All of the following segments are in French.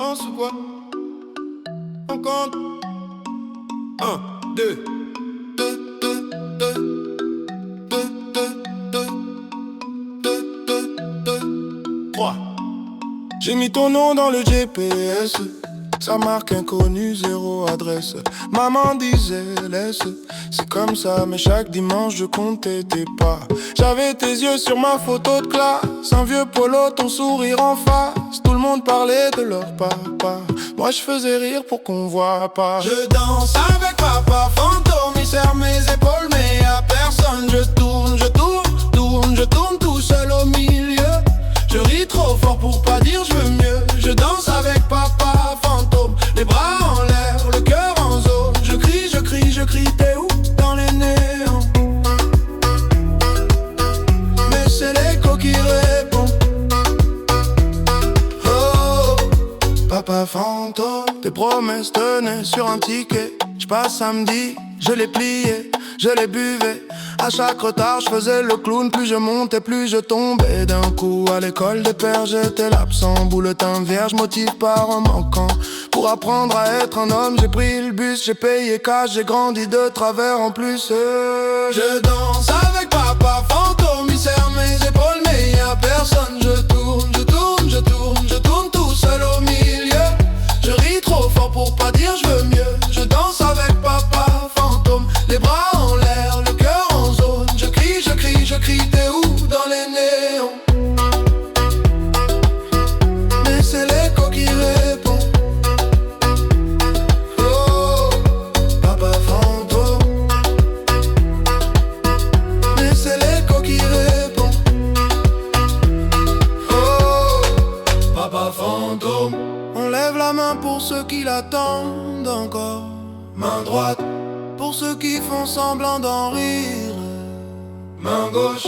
danse ou quoi? On compte. 1, 2, 2, 2, 2, 2, 2, 2, 3. J'ai mis ton nom dans le GPS. Sa marque inconnue, zéro adresse. Maman disait laisse, c'est comme ça. Mais chaque dimanche je comptais tes pas. J'avais tes yeux sur ma photo de classe. Un vieux polo, ton sourire en face. Tout le monde parlait de leur papa. Moi je faisais rire pour qu'on voit pas. Je danse avec papa fantôme. Il serre mes épaules mais y'a personne. Je tourne, je tourne, tourne, je tourne tout seul au milieu. Je ris trop fort pour pas dire je veux mieux. Je danse avec papa fantôme. Les bras en l'air, le cœur en zone. Je crie, je crie, je crie, t'es où? Dans les néons. Mais c'est l'écho qui répond. Oh, papa fantôme. Tes promesses tenaient sur un ticket. J'passe samedi, je les pliais, je les buvais. À chaque retard, je faisais le clown. Plus je montais, plus je tombais. D'un coup, à l'école des pères, j'étais l'absent. Bouletin vierge, motive par un manquant. Pour apprendre à être un homme, j'ai pris le bus, j'ai payé cash, j'ai grandi de travers en plus. Je danse avec papa fantôme. Il serre mes épaules, mais y'a personne. Je tourne, je tourne, je tourne, je tourne tout seul au milieu. Je ris trop fort pour pas dire je veux mieux. Je danse avec papa fantôme. Les bras en l'air, le cœur en zone. Je crie, je crie, je crie, t'es où? Dans les néons. Mais c'est l'écho qui répond. Oh, papa fantôme. Mais c'est l'écho qui répond. Oh, papa fantôme. On lève la main pour ceux qui l'attendent encore. Main droite pour ceux qui font semblant d'en rire. Main gauche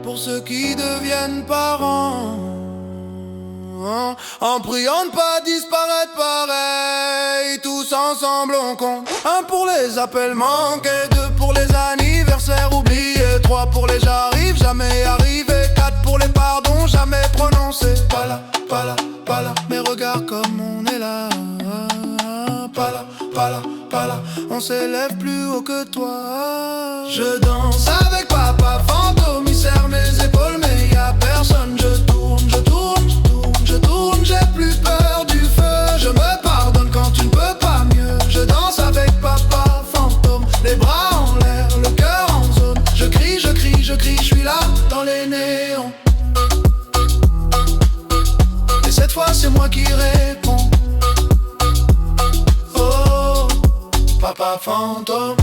pour ceux qui deviennent parents. En priant de pas disparaître pareil. Tous ensemble on compte. 1 pour les appels manqués, 2 pour les anniversaires oubliés, 3 pour les j'arrive, jamais arrivé, 4 pour les pardons jamais prononcés. Pas là, pas là, pas là. Mais regarde comme on est là. Pas là, pas là, pas là. On s'élève plus haut que toi. Je danse avec papa fantôme. Il serre mes épaules mais y'a personne. Je tourne, je tourne, je tourne, je tourne. J'ai plus peur du feu. Je me pardonne quand tu ne peux pas mieux. Je danse avec papa fantôme. Les bras en l'air, le cœur en zone. Je crie, je crie, je crie. Je suis là dans les néons. Et cette fois c'est moi qui réponds. Papa fantôme.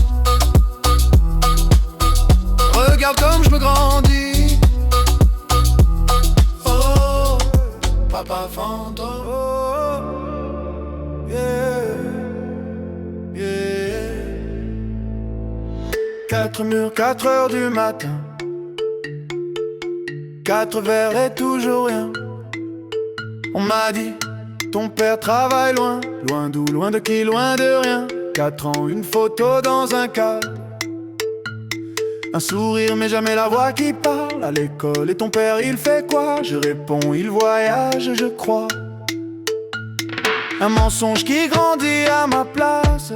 Regarde comme je me grandis. Oh, papa fantôme. Oh, yeah, yeah. 4 murs, 4 heures du matin. 4 verres et toujours rien. On m'a dit, ton père travaille loin. Loin d'où, loin de qui, loin de rien. 4 ans, une photo dans un cadre. Un sourire mais jamais la voix qui parle. À l'école et ton père il fait quoi? Je réponds il voyage je crois. Un mensonge qui grandit à ma place.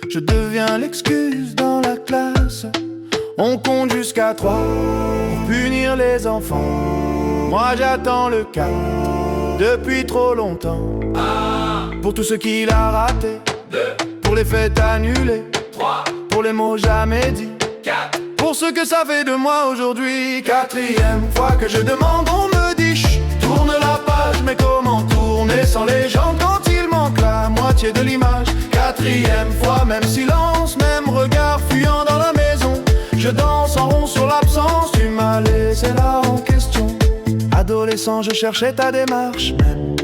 Je deviens l'excuse dans la classe. On compte jusqu'à 3 pour punir les enfants. Moi j'attends le cas depuis trop longtemps. Pour tout ce qu'il a raté. 2. Pour les fêtes annulées. 3. Pour les mots jamais dits. 4. Pour ce que ça fait de moi aujourd'hui. 4e fois que je demande, on me dit chut, tourne la page. Mais comment tourner sans légende quand il manque la moitié de l'image? 4e fois, même silence, même regard fuyant dans la maison. Je danse en rond sur l'absence, tu m'as laissé là en question. Adolescent, je cherchais ta démarche,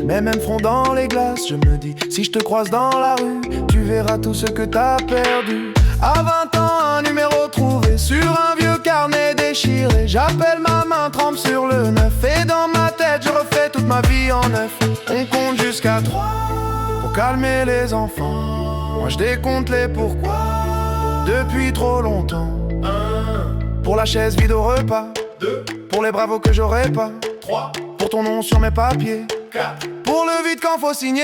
même front dans les glaces. Je me dis, si je te croise dans la rue, tu verras tout ce que t'as perdu. À 20 ans, un numéro trouvé sur un vieux carnet déchiré. J'appelle ma main, trempe sur le 9. Et dans ma tête, je refais toute ma vie en neuf. On compte jusqu'à 3 pour calmer les enfants. Moi je décompte les pourquoi depuis trop longtemps. 1 pour la chaise vide au repas. 2 pour les bravos que j'aurais pas. 3 pour ton nom sur mes papiers. Pour le vide quand faut signer.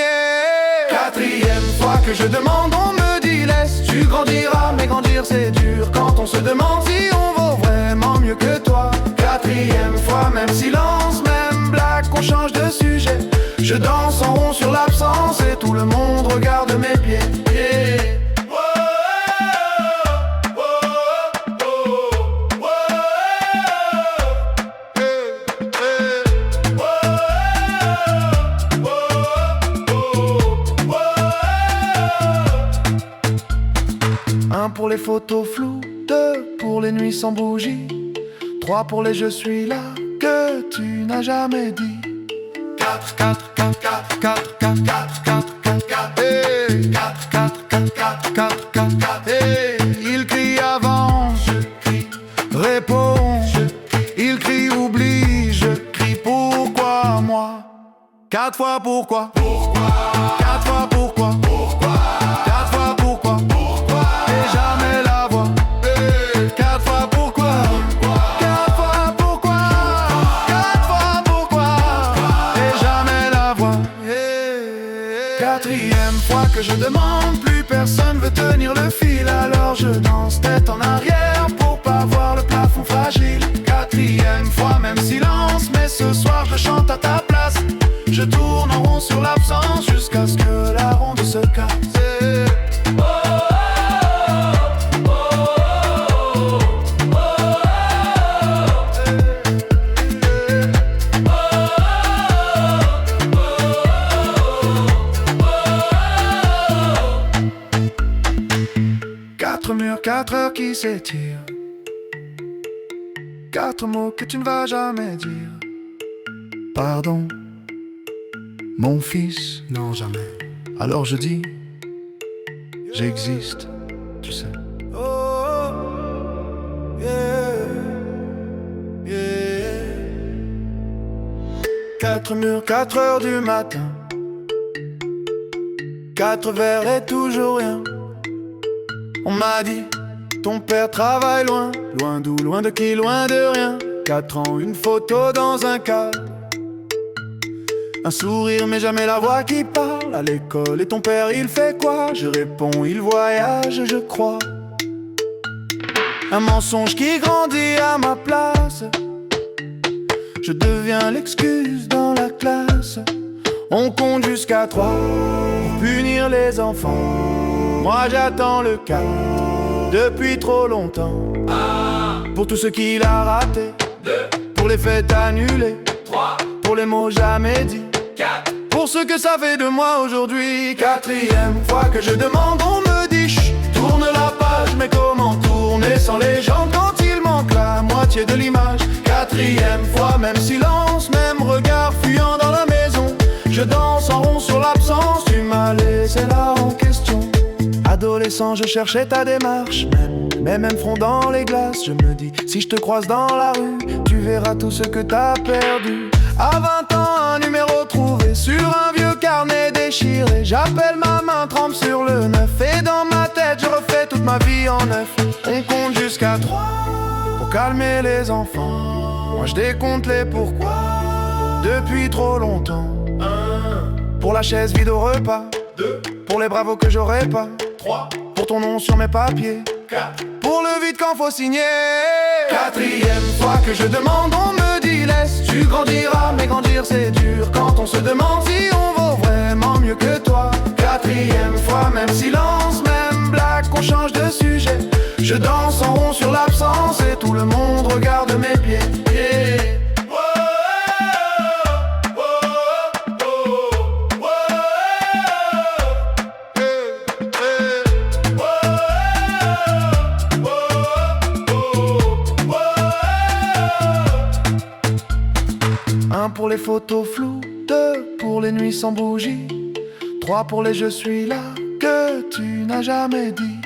Quatrième fois que je demande, on me dit laisse, tu grandiras. Mais grandir c'est dur quand on se demande si on vaut vraiment mieux que toi. Quatrième fois, même silence, même blague, on change de sujet. Je danse en rond sur l'absence et tout le monde regarde mes pieds. Yeah. Un pour les photos floues, 2 pour les nuits sans bougie, 3 pour les je suis là que tu n'as jamais dit. 4, 4, 4, 4, 4, 4, 4, 4, 4, 4, hey. 4, 4, 4, 4, 4, 4, 4, hey. Il crie avance, je crie, réponds, je crie. Il crie oublie, je crie pourquoi moi. 4 fois pourquoi, 4 fois pourquoi, 4 fois pourquoi, et jamais la voix. 4 fois pourquoi, 4 fois pourquoi, 4 fois pourquoi, et jamais la voix. Quatrième fois que je demande, plus personne veut tenir le fil. Alors je danse tête en arrière pour pas voir le plafond fragile. Quatrième fois, même silence, mais ce soir je chante à ta place. Je tourne en rond sur l'absence jusqu'à ce que la ronde se casse. Quatre murs, 4 heures qui s'étirent. 4 mots que tu ne vas jamais dire. Pardon, mon fils, non jamais. Alors je dis, j'existe, tu sais. Oh, yeah, yeah. 4 murs, 4 heures du matin. 4 verres et toujours rien. On m'a dit, ton père travaille loin. Loin d'où, loin de qui, loin de rien. 4 ans, une photo dans un cadre. Un sourire mais jamais la voix qui parle. À l'école et ton père il fait quoi? Je réponds il voyage je crois. Un mensonge qui grandit à ma place. Je deviens l'excuse dans la classe. On compte jusqu'à 3 pour punir les enfants. Moi j'attends le cas depuis trop longtemps. Pour tout ce qu'il a raté, 2. Pour les fêtes annulées, 3. Pour les mots jamais dits, 4. Pour ce que ça fait de moi aujourd'hui. Quatrième fois que je demande, on me dit chut, tourne la page. Mais comment tourner sans légende quand il manque la moitié de l'image? Quatrième fois, même silence, même regard fuyant dans la maison. Je danse en rond sur l'absence, tu m'as laissé là en question. Adolescent, je cherchais ta démarche, même front dans les glaces. Je me dis, si je te croise dans la rue, tu verras tout ce que t'as perdu. À 20 ans, un numéro trouvé sur un vieux carnet déchiré. J'appelle ma main, trempe sur le 9. Et dans ma tête, je refais toute ma vie en neuf. On compte jusqu'à 3 pour calmer les enfants. Moi je décompte les pourquoi depuis trop longtemps. 1 pour la chaise vide au repas, 2 pour les bravos que j'aurais pas, 3 pour ton nom sur mes papiers, 4 pour le vide quand faut signer. Quatrième fois que je demande, on me dit laisse, tu grandiras. Mais grandir c'est dur quand on se demande si on vaut vraiment mieux que toi. Quatrième fois, même silence, même blague, on change de sujet. Je danse en rond sur l'absence et tout le monde regarde mes pieds. Yeah. Pour les photos floues, 2 pour les nuits sans bougie, 3 pour les je suis là que tu n'as jamais dit.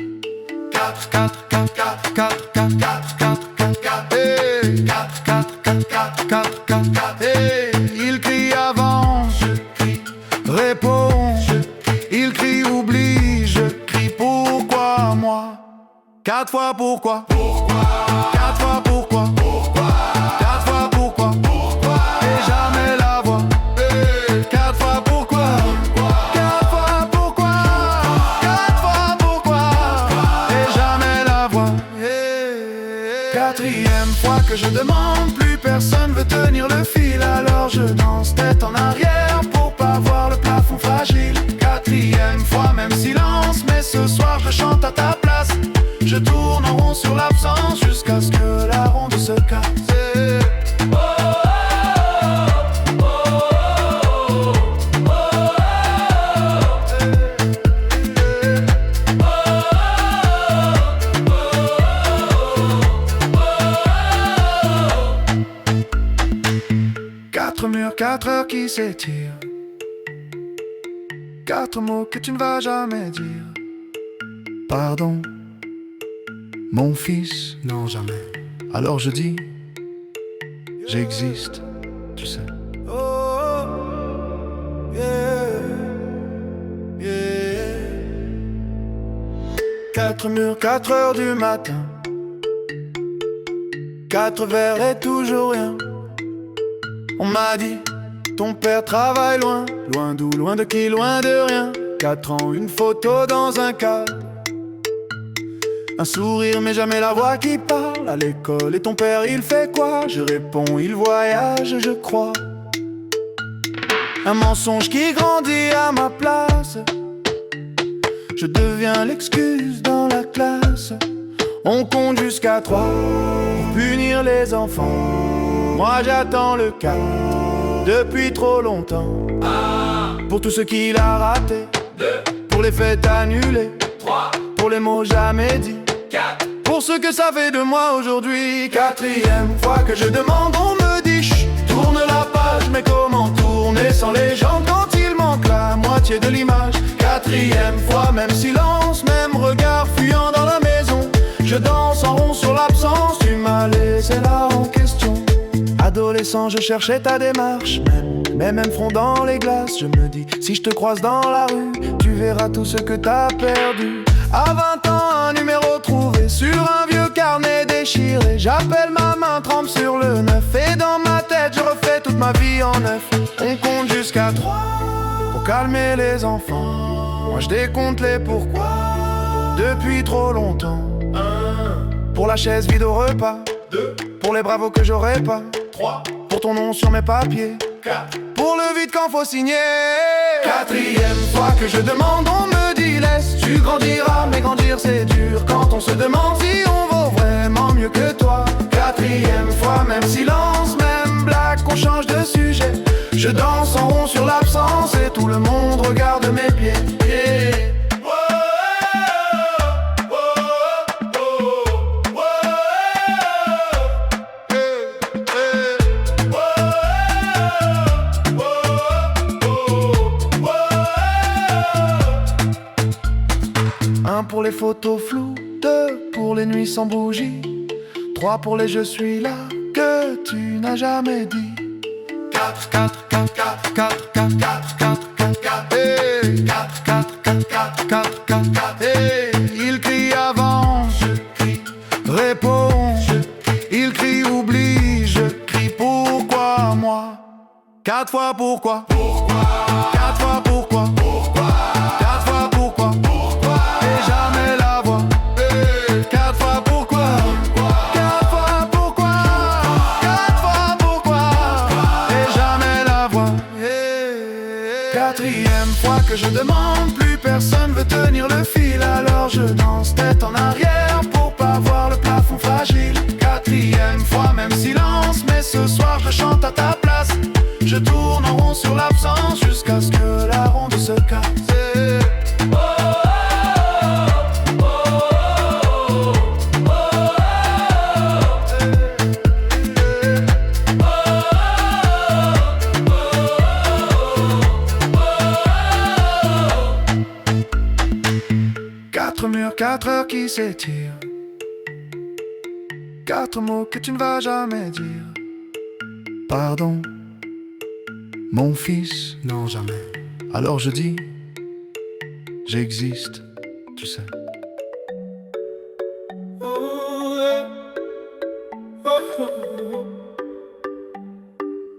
4, 4, 4, 4, 4, 4, 4, 4, 4, 4, hey. 4, 4, 4, 4, 4, 4, 4, hey. Il crie avance, je crie, réponds, je crie. Il crie oublie, je crie pourquoi moi. 4 fois pourquoi, 4 fois pourquoi, 4 fois pourquoi, et jamais la voix. demande, plus personne veut tenir le fil. Alors je danse tête en arrière pour pas voir le plafond fragile. Quatrième fois, même silence, mais ce soir je chante à ta place. Je tourne en rond sur l'absence jusqu'à ce que la ronde se casse. Quatre murs, 4 heures qui s'étirent. 4 mots que tu ne vas jamais dire. Pardon, mon fils. Non, jamais. Alors je dis, j'existe, tu sais. Oh, yeah, yeah. 4 murs, 4 heures du matin. 4 verres et toujours rien. On m'a dit, ton père travaille loin. Loin d'où, loin de qui, loin de rien. 4 ans, une photo dans un cadre. Un sourire mais jamais la voix qui parle. À l'école et ton père il fait quoi? Je réponds, il voyage je crois. Un mensonge qui grandit à ma place. Je deviens l'excuse dans la classe. On compte jusqu'à 3 pour punir les enfants. Moi j'attends le cas depuis trop longtemps. Pour tout ce qu'il a raté, 2, pour les fêtes annulées, 3, pour les mots jamais dits, 4. pour ce que ça fait de moi aujourd'hui. Quatrième fois que je demande, on me dit chut, tourne la page. Mais comment tourner sans légende quand il manque la moitié de l'image? Quatrième fois, même silence, même regard fuyant dans la maison. Je danse en rond sur l'absence, tu m'as laissé là en question. Adolescent, je cherchais ta démarche, même front dans les glaces. Je me dis, si je te croise dans la rue, tu verras tout ce que t'as perdu. À 20 ans, un numéro trouvé sur un vieux carnet déchiré. J'appelle ma main, trempe sur le 9. Et dans ma tête, je refais toute ma vie en neuf. On compte jusqu'à 3 pour calmer les enfants. Moi je décompte les pourquoi depuis trop longtemps. 1 pour la chaise vide au repas. 2 pour les bravos que j'aurais pas. 3 pour ton nom sur mes papiers. 4 pour le vide quand faut signer. Quatrième fois que je demande, on me dit laisse, tu grandiras. Mais grandir c'est dur quand on se demande si on vaut vraiment mieux que toi. Quatrième fois, même silence, même blague, qu'on change de sujet. Je danse en rond sur l'absence et tout le monde regarde mes pieds. Yeah. Pour les photos floues, 2 pour les nuits sans bougie, 3 pour les je suis là que tu n'as jamais dit. 4, 4, 4, 4, 4, 4, 4, 4, 4, 4, hey. 4, 4, 4, 4, 4, 4, 4, hey. Il crie avance, je crie réponds, je crie. Il crie oublie, je crie pourquoi moi. 4 fois pourquoi, 4 fois pourquoi, 4 fois pourquoi. Et jamais la voix. 4 fois pourquoi, 4 fois pourquoi, 4 fois pourquoi. Et jamais la voix. Quatrième fois que je demande, plus personne veut tenir le fil. Alors je danse tête en arrière pour pas voir le plafond fragile. Quatrième fois, même silence, mais ce soir je chante à ta place. Je tourne en rond sur l'absence jusqu'à ce que la ronde se casse. Quatre murs, 4 heures qui s'étirent. 4 mots que tu ne vas jamais dire. Pardon, mon fils. Non, jamais. Alors je dis, j'existe, tu sais.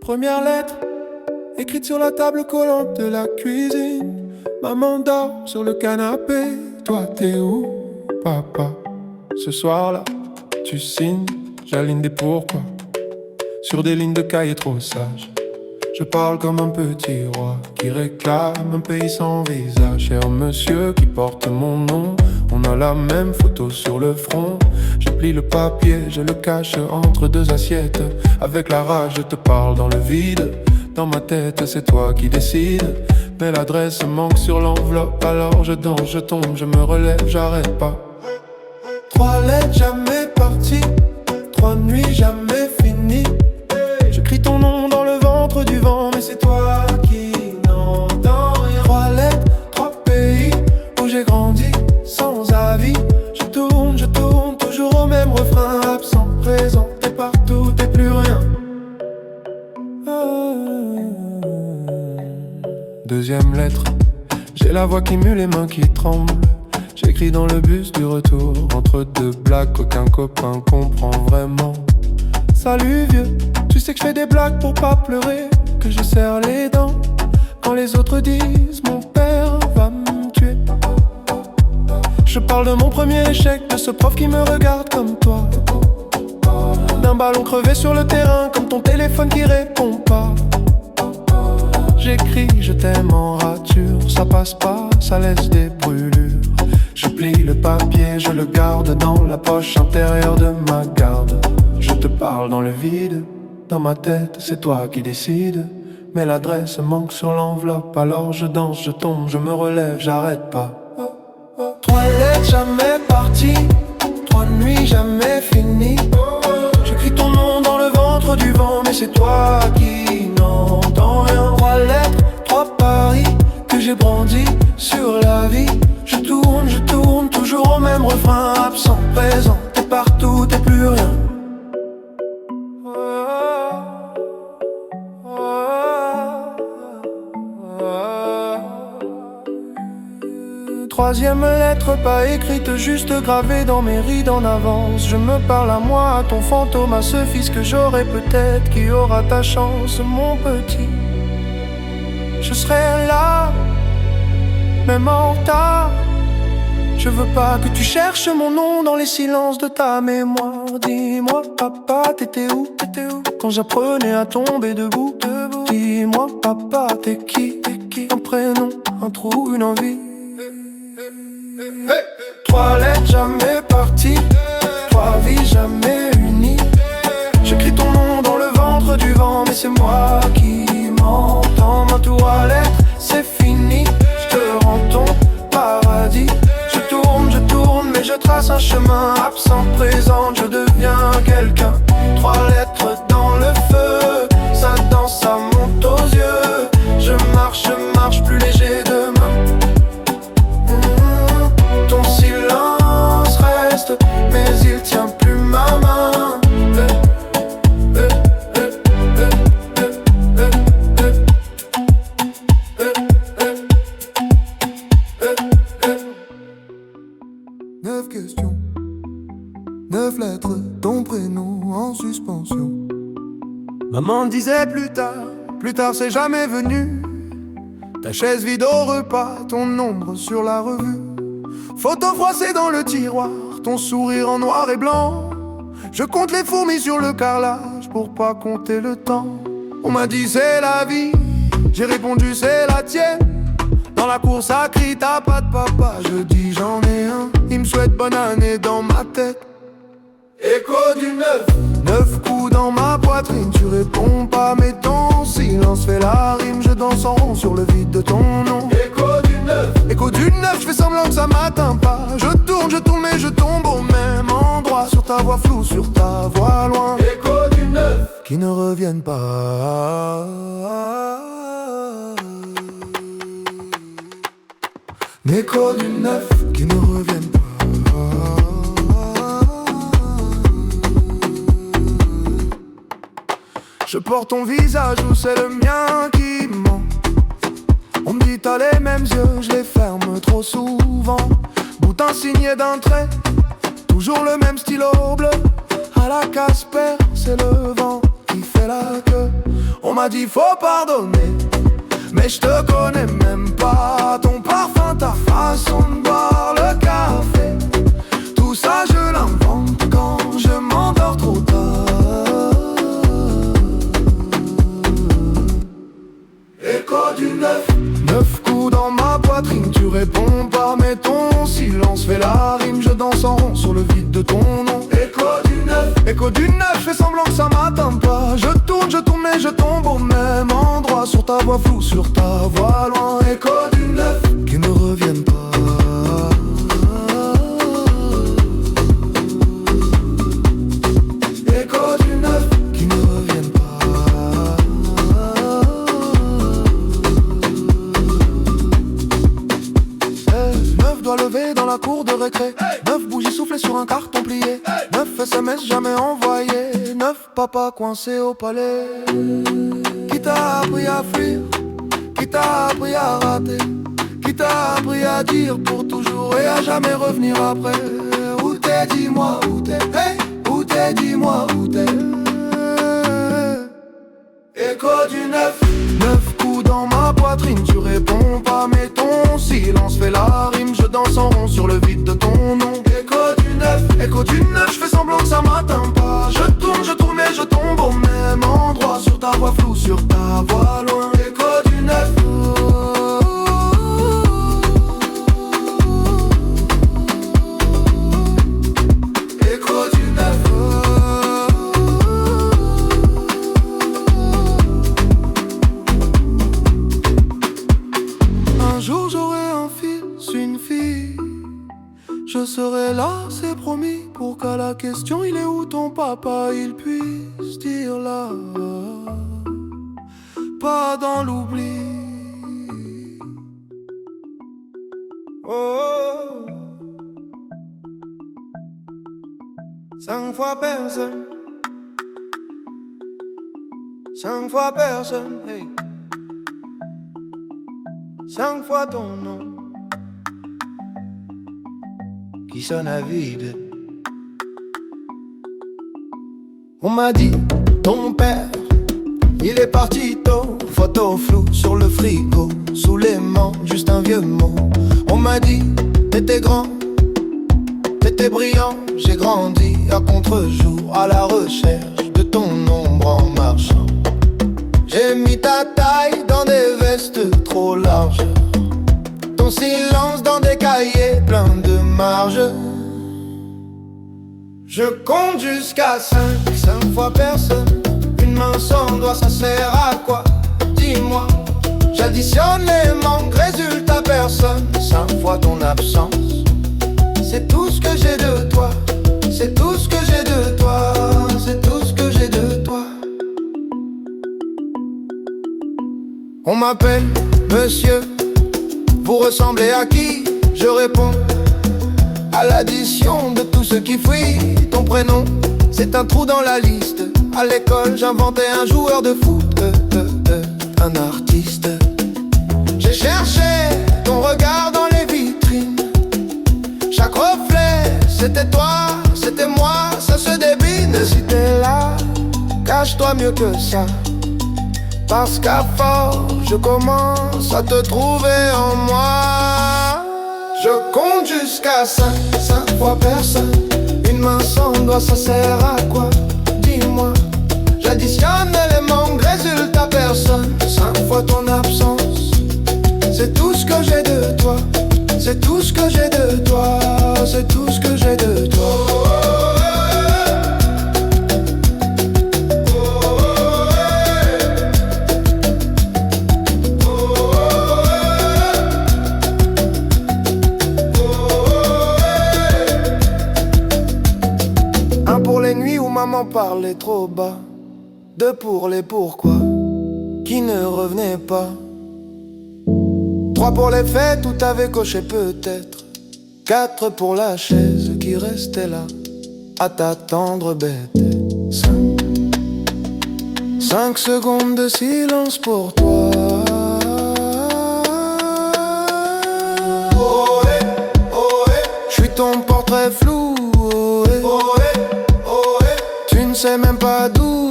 Première lettre, écrite sur la table collante de la cuisine. Maman dort sur le canapé. Toi t'es où, papa? Ce soir-là, tu signes, j'aligne des pourquoi. sur des lignes de cahier trop sages. Je parle comme un petit roi qui réclame un pays sans visage. Cher monsieur qui porte mon nom, on a la même photo sur le front. Je plie le papier, je le cache entre deux assiettes. Avec la rage, je te parle dans le vide. Dans ma tête, c'est toi qui décides. Mais l'adresse manque sur l'enveloppe. Alors je danse, je tombe, je me relève, j'arrête pas. 3 lettres jamais parties, 3 nuits jamais finies. J'écris ton nom dans le ventre du vent, mais c'est toi qui n'entends rien. 3 lettres, 3 pays où j'ai grandi sans avis. Je tourne, toujours au même refrain. Absent, présent, t'es partout, t'es plus rien. Deuxième lettre, j'ai la voix qui mue, les mains qui tremblent. J'écris dans le bus du retour, entre deux blagues qu'aucun copain comprend vraiment. Salut vieux, tu sais que je fais des blagues pour pas pleurer, que je serre les dents quand les autres disent mon père va me tuer. Je parle de mon premier échec, de ce prof qui me regarde comme toi, d'un ballon crevé sur le terrain, comme ton téléphone qui répond pas. J'écris je t'aime en rature, ça passe pas, ça laisse des brûlures. Je plie le papier, je le garde dans la poche intérieure de ma garde. Je te parle dans le vide, dans ma tête c'est toi qui décides. Mais l'adresse manque sur l'enveloppe, alors je danse, je tombe, je me relève, j'arrête pas. 3 lettres jamais parties, 3 nuits jamais finies. J'écris ton nom dans le ventre du vent, mais c'est toi qui n'entends rien. 3 lettres, 3 paris que j'ai brandis sur la vie. Je tourne, toujours au même refrain. Absent, présent, t'es partout, t'es plus rien. Troisième lettre pas écrite, juste gravée dans mes rides en avance. Je me parle à moi, à ton fantôme, à ce fils que j'aurai peut-être, qui aura ta chance, mon petit. Je serai là, même en retard. Je veux pas que tu cherches mon nom dans les silences de ta mémoire. Dis-moi papa, t'étais où quand j'apprenais à tomber debout. Dis-moi papa, t'es qui un prénom, un trou, une envie. 3 lettres jamais parties, 3 vies jamais unies. J'écris ton nom dans le ventre du vent, mais c'est moi qui m'entends. Ma toilette, c'est fini, je te rends ton paradis. Je tourne, mais je trace un chemin. Absent, présent, je deviens quelqu'un. 3 lettres dans le feu, ça danse, ça monte aux yeux. Je marche plus léger demain. Ton silence reste, mais il tient plus ma main. Neuf questions, 9 lettres, ton prénom en suspension. Maman disait plus tard c'est jamais venu. Ta chaise vide au repas, ton ombre sur la revue. Photo froissée dans le tiroir, ton sourire en noir et blanc. Je compte les fourmis sur le carrelage pour pas compter le temps. On m'a dit c'est la vie, j'ai répondu c'est la tienne. Dans la course à cri, t'as pas de papa, je dis j'en ai un. Il me souhaite bonne année dans ma tête. Écho du 9 coups dans ma poitrine, tu réponds pas mais ton silence fait la rime. Je danse en rond sur le vide de ton nom. Écho du 9, je fais semblant que ça m'atteint pas. Je tourne mais je tombe au même endroit. Sur ta voix floue, sur ta voix loin. Écho du 9 qui ne reviennent pas. Écho du 9 qui ne reviennent pas. Je porte ton visage ou c'est le mien qui ment. On me dit t'as les mêmes yeux, je les ferme trop souvent. Boutin signé d'un trait, toujours le même stylo bleu. À la Casper, c'est le vent qui fait la queue. On m'a dit faut pardonner, mais je te connais même pas. Ton parfum, ta façon de boire le café, tout ça je l'invente quand je m'endors trop tard. neuf. 9 coups dans ma poitrine, tu réponds pas mais ton silence fait la rime. Je danse en rond sur le vide de ton nom. Écho du neuf, écho du neuf, fais semblant que ça m'atteint pas. Je tourne mais je tombe au même endroit. Sur ta voix floue, sur ta voix loin. Écho du neuf, qui ne reviennent pas. Écho du neuf, qui ne reviennent pas. 9 doigts levés dans la cour de récré. 9 bougies soufflées sur un carton plié. 9 SMS jamais envoyés. 9 papas coincés au palais. Qui t'a appris à fuir? Qui t'a appris à rater? Qui t'a appris à dire pour toujours et à jamais revenir après? Où t'es, dis-moi où t'es? Hey, où t'es, dis-moi où t'es? Écho du neuf. 9 coups dans ma poitrine, tu réponds pas mais ton silence fait la rime. Je danse en rond sur le vide de ton nom. Écho du neuf, je fais semblant que ça m'atteint pas. Je tourne mais je tombe au même endroit. Sur ta voix floue, sur ta voix loin. Écho du neuf. Écho du neuf. Un jour j'aurai un fils, une fille. Je serai là, c'est promis, pour qu'à la question il est où ton papa, il puisse dire là, pas dans l'oubli. Oh, 5 fois personne, 5 fois personne, hey. 5 fois ton nom qui sonne à vide. On m'a dit, ton père, il est parti tôt. Photo floue sur le frigo, sous l'aimant, juste un vieux mot. On m'a dit, t'étais grand, t'étais brillant. J'ai grandi à contre-jour, à la recherche de ton ombre en marchant. J'ai mis ta taille dans des vestes trop larges, ton silence dans des cahiers pleins de marge. Je compte jusqu'à 5, 5 fois personne. Une main sans doigt, ça sert à quoi? Dis-moi. J'additionne les manques, résultat personne. 5 fois ton absence. C'est tout ce que j'ai de toi. C'est tout ce que j'ai de toi. C'est tout ce que j'ai de toi. On m'appelle monsieur. Vous ressemblez à qui? Je réponds à l'addition de tout ce qui fuit. Ton prénom, c'est un trou dans la liste. À l'école, j'inventais un joueur de foot, un artiste. J'ai cherché ton regard dans les vitrines. Chaque reflet, c'était toi, c'était moi, ça se débine. Si t'es là, cache-toi mieux que ça. Parce qu'à force, je commence à te trouver en moi. Je compte jusqu'à 5, 5 fois personne. Une main sans doigt, ça sert à quoi? Dis-moi. J'additionne les manques, résultat personne. 5 fois ton absence. C'est tout ce que j'ai de toi. C'est tout ce que j'ai de toi. C'est tout ce que j'ai de toi. Maman parlait trop bas. 2 pour les pourquoi qui ne revenaient pas. 3 pour les faits, tout avait coché peut-être. 4 pour la chaise qui restait là à t'attendre bête. 5 secondes de silence pour toi. J'suis ton portrait flou. C'est même pas d'où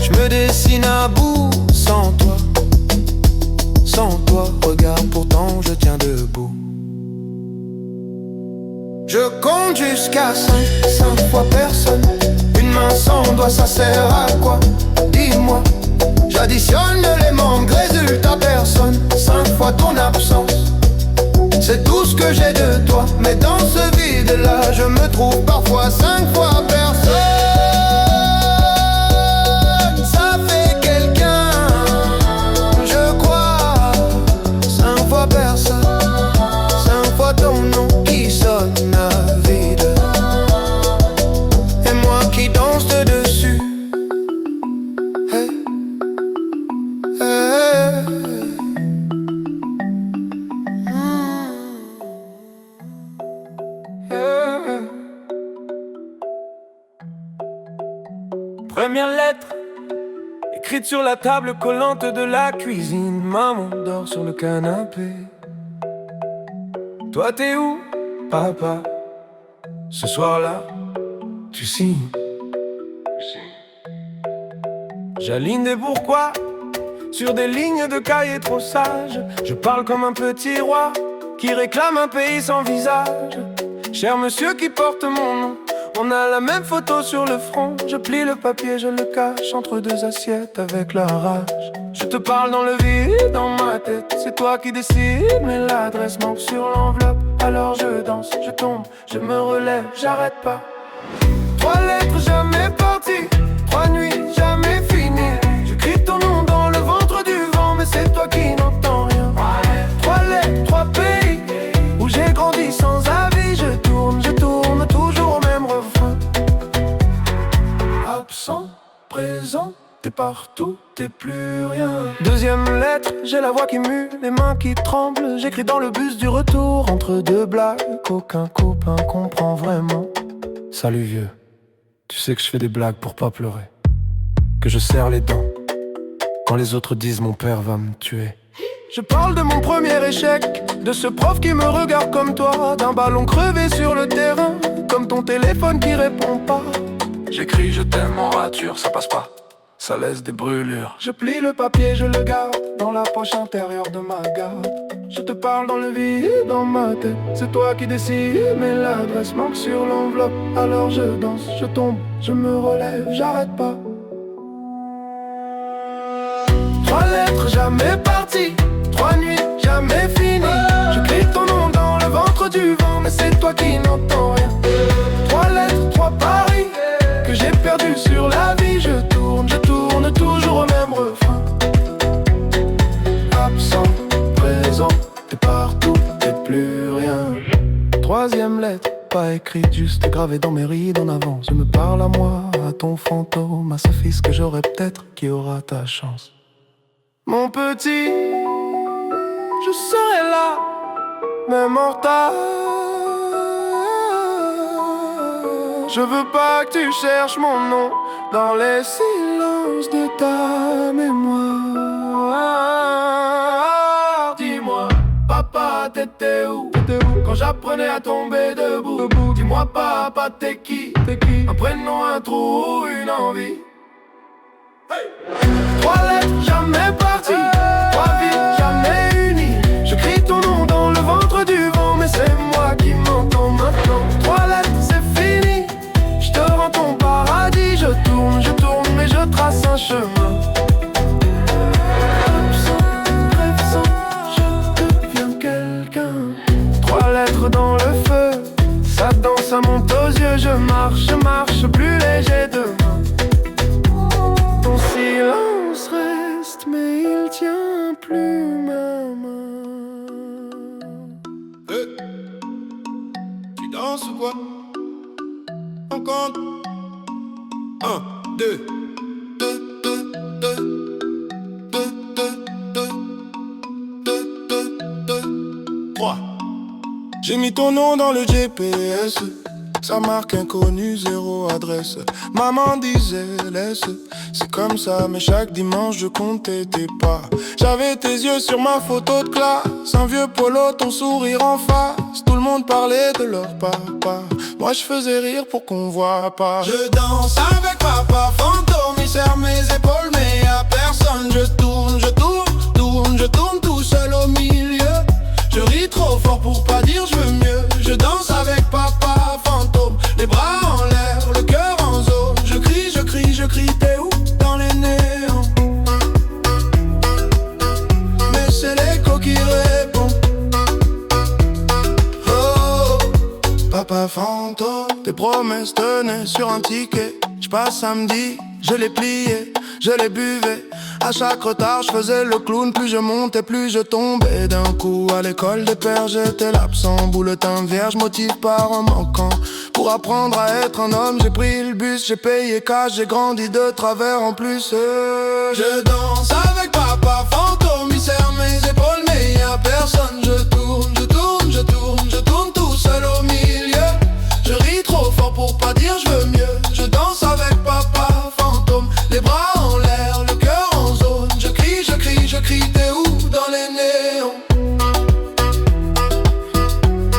je me dessine à bout. Sans toi, regarde pourtant je tiens debout. Je compte jusqu'à 5, 5 fois personne. Une main sans doigt, ça sert à quoi? Dis-moi. J'additionne les manques, résultat personne. 5 fois ton absence, c'est tout ce que j'ai de toi. Mais dans ce vide-là, je me trouve parfois 5 fois personne. Ça fait quelqu'un, je crois. 5 fois personne, 5 fois ton nom qui sonne à vide. Et moi qui danse dessus. Hey, hey. Première lettre, écrite sur la table collante de la cuisine. Maman dort sur le canapé. Toi t'es où, papa? Ce soir-là, tu signes. J'aligne des pourquoi sur des lignes de cahiers trop sages. Je parle comme un petit roi qui réclame un pays sans visage. Cher monsieur qui porte mon nom, on a la même photo sur le front. Je plie le papier, je le cache entre 2 assiettes avec la rage. Je te parle dans le vide, dans ma tête. C'est toi qui décides, mais l'adresse manque sur l'enveloppe. Alors je danse, je tombe, je me relève, j'arrête pas. 3 lettres jamais parties, 3 nuits jamais finies. Je crie ton nom dans le ventre du vent, mais c'est toi qui n'entends rien. 3 lettres, 3 pays où j'ai grandi sans avis. Je tourne toujours au même refrain. Absent, présent, t'es partout, t'es plus rien. Deuxième lettre, j'ai la voix qui mue, les mains qui tremblent. J'écris dans le bus du retour, entre 2 blagues qu'aucun copain comprend vraiment. Salut vieux, tu sais que je fais des blagues pour pas pleurer, que je serre les dents quand les autres disent mon père va me tuer. Je parle de mon premier échec, de ce prof qui me regarde comme toi, d'un ballon crevé sur le terrain, comme ton téléphone qui répond pas. J'écris je t'aime en rature, ça passe pas, ça laisse des brûlures. Je plie le papier, je le garde dans la poche intérieure de ma garde. Je te parle dans le vide, dans ma tête. C'est toi qui décides, mais l'adresse manque sur l'enveloppe. Alors je danse, je tombe, je me relève, j'arrête pas. 3 lettres jamais parties, 3 nuits jamais finies. Je crie ton nom dans le ventre du vent, mais c'est toi qui n'entends rien. 3 lettres, 3 paris que j'ai perdu sur la vie. Je tourne toujours au même refrain. Absent, présent, t'es partout, t'es plus rien. 3e lettre, pas écrite, juste gravée dans mes rides en avant. Je me parle à moi, à ton fantôme, à ce fils que j'aurai peut-être qui aura ta chance. Mon petit, je serai là, même en retard. Je veux pas que tu cherches mon nom dans les silences de ta mémoire. Dis-moi, papa, t'étais où quand j'apprenais à tomber debout? Dis-moi, papa, t'es qui? Un prénom, un trou, une envie. 3 lettres jamais parties, 3 vies jamais unies. Je crie ton nom dans le ventre du vent, mais c'est moi qui m'entends maintenant. 3 lettres, c'est fini, je te rends ton paradis. Je tourne, mais je trace un chemin. Absent, présent, je deviens quelqu'un. 3 lettres dans le feu, ça danse, ça monte aux yeux. Je marche, plus léger demain. Ton silence reste, mais il tient plus ma main. Tu danses ou quoi? On compte 1, 2, 2, 2, 2, 2, 2, 2, 3. J'ai mis ton nom dans le GPS, sa marque inconnue, 0 adresse. Maman disait laisse, c'est comme ça, mais chaque dimanche je comptais tes pas. J'avais tes yeux sur ma photo de classe, un vieux polo, ton sourire en face. Tout le monde parlait de leur papa, moi je faisais rire pour qu'on voit pas. Je danse avec papa fantôme, il serre mes épaules mais y'a personne. Je tourne tout seul au milieu. Je ris trop fort pour pas dire je veux mieux. Je danse avec papa fantôme, les bras en l'air, le cœur en zone. Je crie, t'es où? Dans les néons. promesse tenait sur un ticket. J'passe samedi, je l'ai plié, je l'ai buvé. À chaque retard, je faisais le clown. Plus je montais, plus je tombais. D'un coup, à l'école des pères, j'étais l'absent. Bulletin vierge, motif par un manquant. Pour apprendre à être un homme, j'ai pris le bus, j'ai payé cash, j'ai grandi de travers en plus. Je danse avec papa fantôme, il serre mes épaules, mais y'a personne. Je tourne, je tourne, je tourne, je tourne tout seul au milieu. Je ris trop fort pour pas dire je veux mieux. Je danse avec papa fantôme, les bras en l'air, le cœur en zone. Je crie, je crie, je crie, t'es où dans les néons?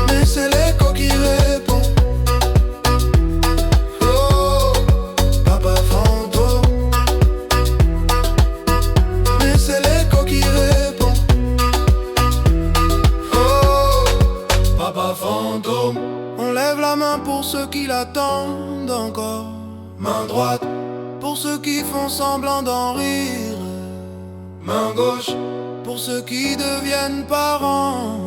Mais c'est l'écho qui répond. Oh, papa fantôme. Mais c'est l'écho qui répond. Oh, papa fantôme. On lève la main pour ceux qui l'attendent encore. Main droite pour ceux qui font semblant d'en rire. Main gauche pour ceux qui deviennent parents.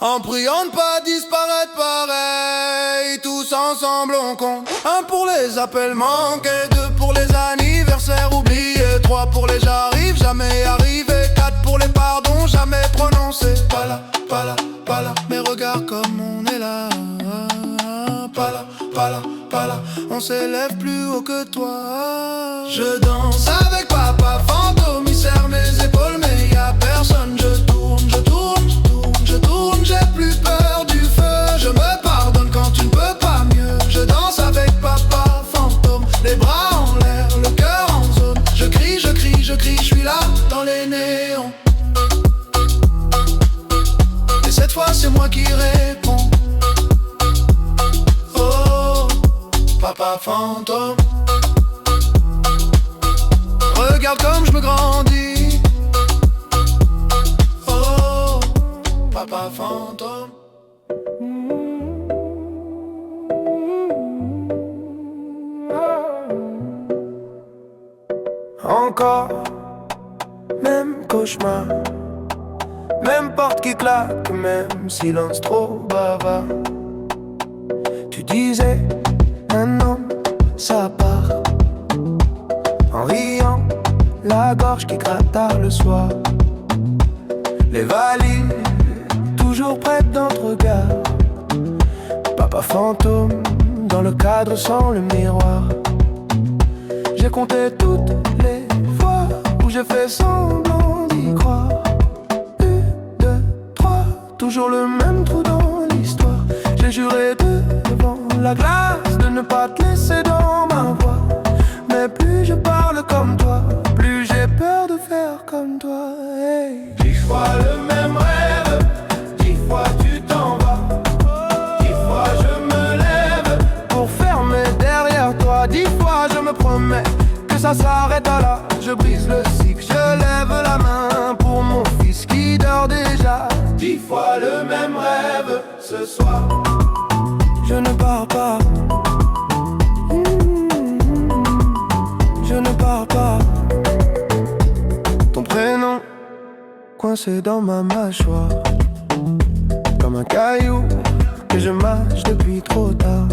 En priant de pas disparaître pareil, tous ensemble on compte. 1 pour les appels manqués, 2 pour les anniversaires oubliés, 3 pour les j'arrive jamais arrivé, 4 pour les pardons jamais prononcés. Pas là, pas là, pas là, mais regarde comme on est là. Pas là, pas là, pas là, on s'élève plus haut que toi. Je danse avec papa fantôme, il serre mes épaules, mais y'a personne. Je tourne, je tourne, je tourne, je tourne, j'ai plus peur du feu. Je me pardonne quand tu ne peux pas mieux. Je danse avec papa fantôme, les bras en l'air, le cœur en zone. Je crie, je crie, je crie, je suis là dans les néons. Et cette fois c'est moi qui réponds. Oh, papa fantôme. Regarde comme je me grandis. Oh, papa fantôme. Encore, même cauchemar, même porte qui claque, même silence trop bavard. Tu disais, un homme, ça part. En riant, la gorge qui gratte tard le soir. Les valises, toujours prêtes dans le regard. Papa fantôme, dans le cadre sans le miroir. J'ai compté toutes les fois où j'ai fait semblant d'y croire. 1, 2, 3, toujours le même trou dans l'histoire. J'ai juré devant la glace de ne pas te laisser dans ma voix. Mais plus je parle comme toi, plus j'ai peur de faire comme toi. Hey. 10 fois le même rêve, 10 fois tu t'en vas. 10 fois je me lève pour fermer derrière toi. 10 fois je me promets que ça s'arrête là. Je brise le cycle, je lève la main pour mon fils qui dort déjà. 10 fois le même rêve ce soir. Je ne pars pas. Je ne pars pas. Ton prénom coincé dans ma mâchoire, comme un caillou que je mâche depuis trop tard.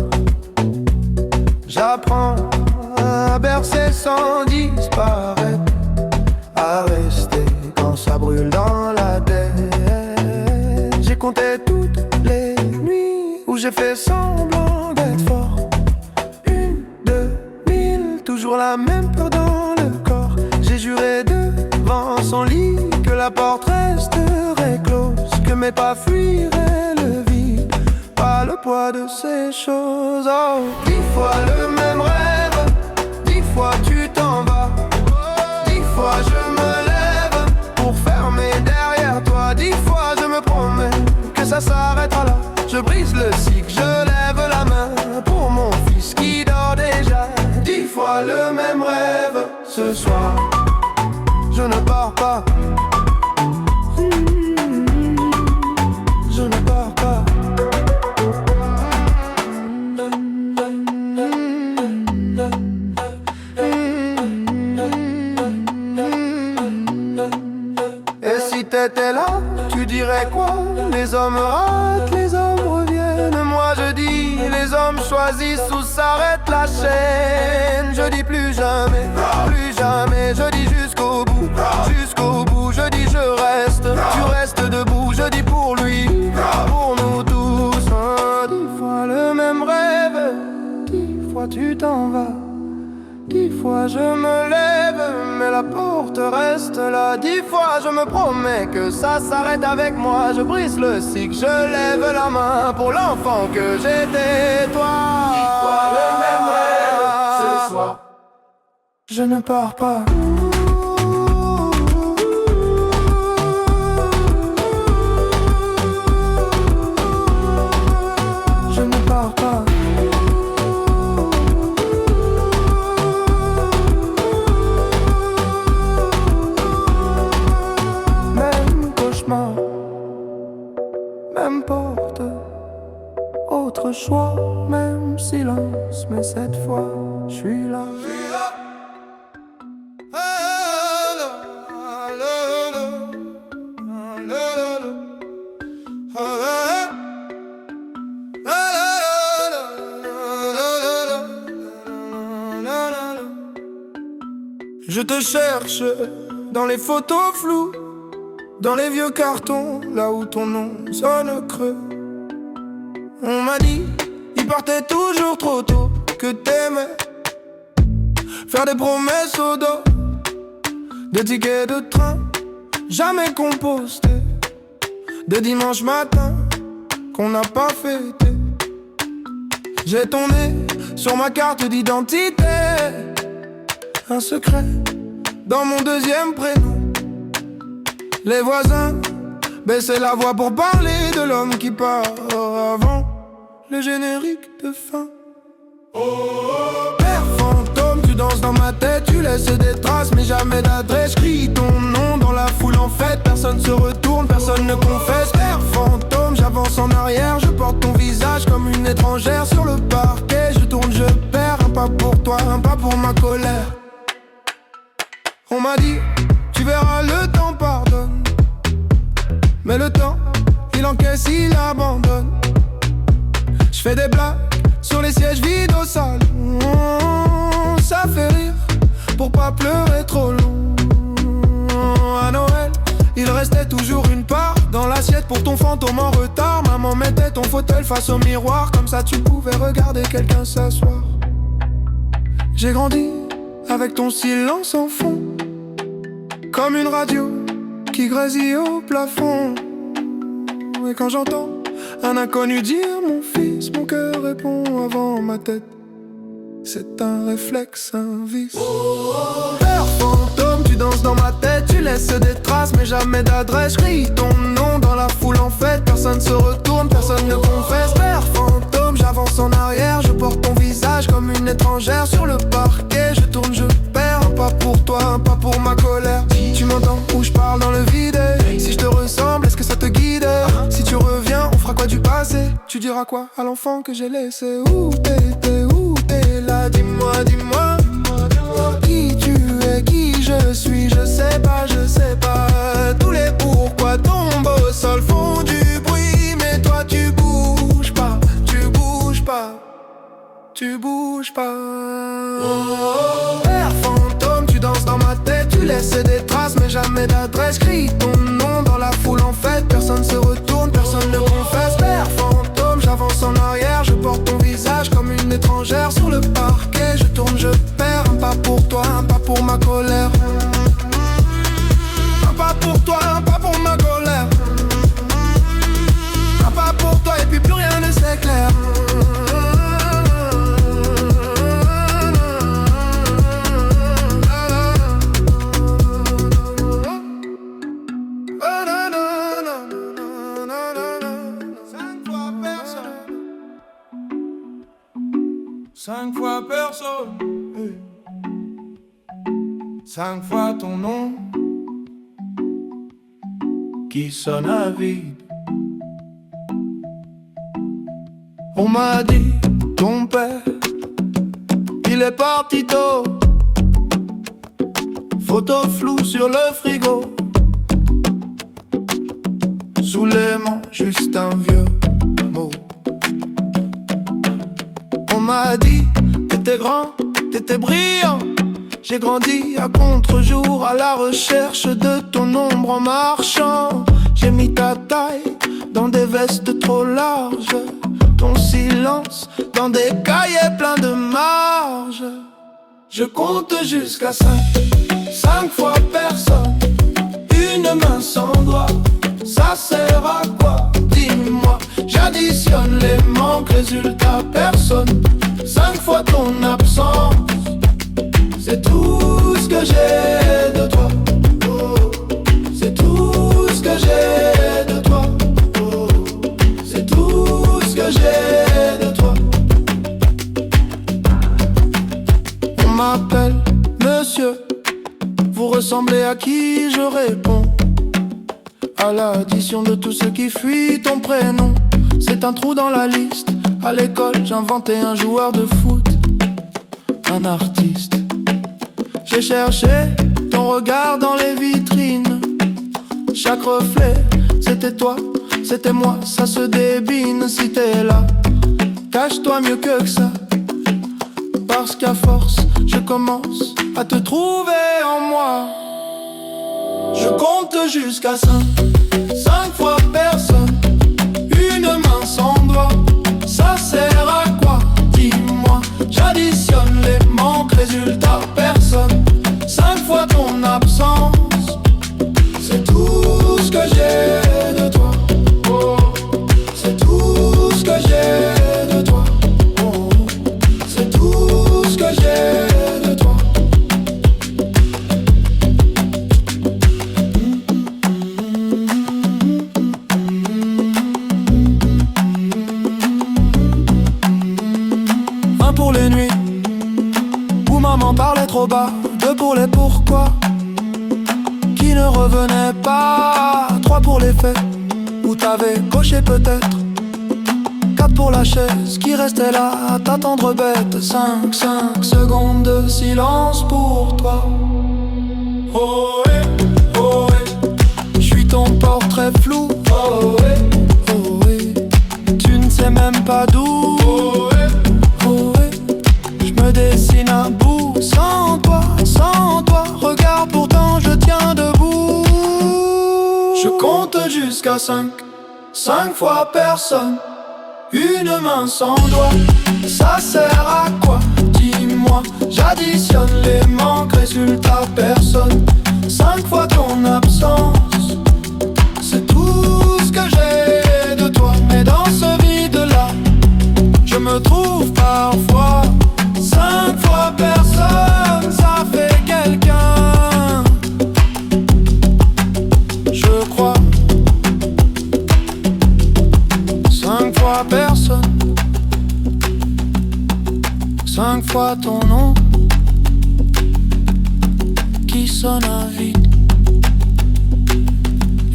J'apprends à bercer sans disparaître, à rester quand ça brûle dans la tête. J'ai compté toutes les nuits où j'ai fait semblant d'être fort. 1, 2, 1000, toujours la même peur dans le corps. J'ai juré devant son lit que la porte resterait close, que mes pas fuiraient le vide, pas le poids de ces choses. Oh, 10 fois le même rêve, 10 fois tu t'en vas. 10 fois je me lève pour fermer derrière toi. 10 fois je me promets que ça s'arrêtera là. Je brise le cycle, je lève la main pour mon fils qui dort déjà. 10 fois le même rêve ce soir. Je ne pars pas. Je ne pars pas. Et si t'étais là, tu dirais quoi? Les hommes ratent, les hommes reviennent. Moi je dis, les hommes choisissent où s'arrête la chaîne. Je dis plus jamais, je dis jusqu'au bout, je dis je reste, tu restes debout, je dis pour lui, pour nous tous. 10 fois le même rêve, 10 fois tu t'en vas, 10 fois je me lève, mais la porte reste là. 10 fois je me promets que ça s'arrête avec moi. Je brise le cycle, je lève la main pour l'enfant que j'étais, toi. 10 fois le même rêve, ce soir je ne pars pas. Je ne pars pas. Même cauchemar, même porte, autre choix, même silence, mais cette fois, je suis là. Je te cherche dans les photos floues, dans les vieux cartons, là où ton nom sonne creux. On m'a dit, il partait toujours trop tôt, que t'aimais faire des promesses au dos, des tickets de train jamais compostés, des dimanches matins qu'on n'a pas fêté. J'ai ton nez sur ma carte d'identité, un secret dans mon deuxième prénom. Les voisins baissaient la voix pour parler de l'homme qui part avant le générique de fin. Père fantôme, tu danses dans ma tête, tu laisses des traces mais jamais d'adresse. J'crie ton nom dans la foule en fête, personne se retourne, personne ne confesse. Père fantôme, j'avance en arrière, je porte ton visage comme une étrangère sur le parquet. Je tourne, je perds, un pas pour toi, un pas pour ma colère. On m'a dit, tu verras, le temps pardonne, mais le temps, il encaisse, il abandonne. Je fais des blagues sur les sièges vides au salon, ça fait rire pour pas pleurer trop long. À Noël, il restait toujours une part dans l'assiette pour ton fantôme en retard. Maman mettait ton fauteuil face au miroir, comme ça tu pouvais regarder quelqu'un s'asseoir. J'ai grandi avec ton silence en fond, comme une radio qui grésille au plafond. Et quand j'entends un inconnu dire mon fils, mon cœur répond avant ma tête. C'est un réflexe, un vice. Père fantôme, tu danses dans ma tête, tu laisses des traces mais jamais d'adresse. J'crie ton nom dans la foule en fête, personne se retourne, personne ne confesse. Père fantôme, j'avance en arrière, je porte ton visage comme une étrangère sur le parquet. Je tourne, je perds, un pas pour toi, un pas pour ma colère. Tu m'entends ou je parle dans le vide? Si je te ressemble, est-ce que ça te guide? Si tu reviens, on fera quoi du passé? Tu diras quoi à l'enfant que j'ai laissé? Où t'étais, où t'es là? Dis-moi, dis-moi, qui tu es, qui je suis, je sais pas, je sais pas. Tous les pourquoi tombent au sol font du bruit, mais toi tu bouges pas, tu bouges pas, tu bouges pas. Père fantôme, tu danses dans ma tête, tu laisses des traces mais jamais d'adresse. Crie ton nom dans la foule en fête, personne se retourne, personne ne confesse. Père fantôme, j'avance en arrière, je porte ton visage comme une étrangère sur le parquet. Je tourne, je perds, un pas pour toi, un pas pour ma colère. Un pas pour toi, un pas pour ma colère. Un pas pour toi et puis plus rien ne s'éclaire. Cinq fois personne, 5 fois ton nom qui sonne à vide. On m'a dit, ton père, il est parti tôt. Photo floue sur le frigo, sous l'aimant, juste un vieux mot. On m'a dit, t'étais grand, t'étais brillant. J'ai grandi à contre-jour, à la recherche de ton ombre en marchant. J'ai mis ta taille dans des vestes trop larges, ton silence dans des cahiers pleins de marge. Je compte jusqu'à 5 fois personne, une main sans doigt. Ça sert à quoi? Dis-moi. J'additionne les manques, résultat personne. 5 fois ton absence, c'est tout ce que j'ai de toi. Oh, c'est tout ce que j'ai de toi. Oh, c'est tout ce que j'ai de toi. On m'appelle monsieur, vous ressemblez à qui? Je réponds à l'addition de tout ce qui fuit ton prénom. C'est un trou dans la liste. À l'école, j'inventais un joueur de foot, un artiste. J'ai cherché ton regard dans les vitrines. Chaque reflet, c'était toi, c'était moi. Ça se débine si t'es là. Cache-toi mieux que ça, parce qu'à force, je commence à te trouver en moi. Je compte jusqu'à 5 fois personne, une main sans doigt. Ça sert à quoi? Dis-moi. J'additionne les manques, résultat personne. 5 fois ton absence, c'est tout ce que j'ai de toi. Oh, c'est tout ce que j'ai de toi. Oh, c'est tout ce que j'ai de toi. Un pour les nuits où maman parlait trop bas, 2 pour les pourquoi qui ne revenaient pas, 3 pour les faits où t'avais coché peut-être, 4 pour la chaise qui restait là à t'attendre bête, 5 secondes de silence pour toi. Oh ouais, oh ouais, j'suis ton portrait flou. Oh ouais, oh ouais, tu ne sais même pas d'où. Oh ouais, oh ouais, j'me dessine à bout. Sans toi, regarde pourtant je tiens debout. Je compte jusqu'à 5 fois personne, une main sans doigt. Ça sert à quoi? Dis-moi. J'additionne les manques, résultat personne. 5 fois ton absence, c'est tout ce que j'ai de toi. Mais dans ce vide-là, je me trouve parfois. 5 fois personne, ça fait quelqu'un, je crois. 5 fois personne, 5 fois ton nom qui sonne à vide,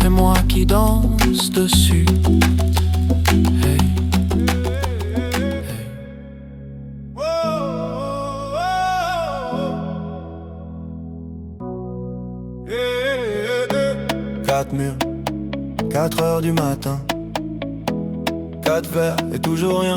et moi qui danse dessus. Hey. Quatre murs, 4 heures du matin, 4 verres et toujours rien.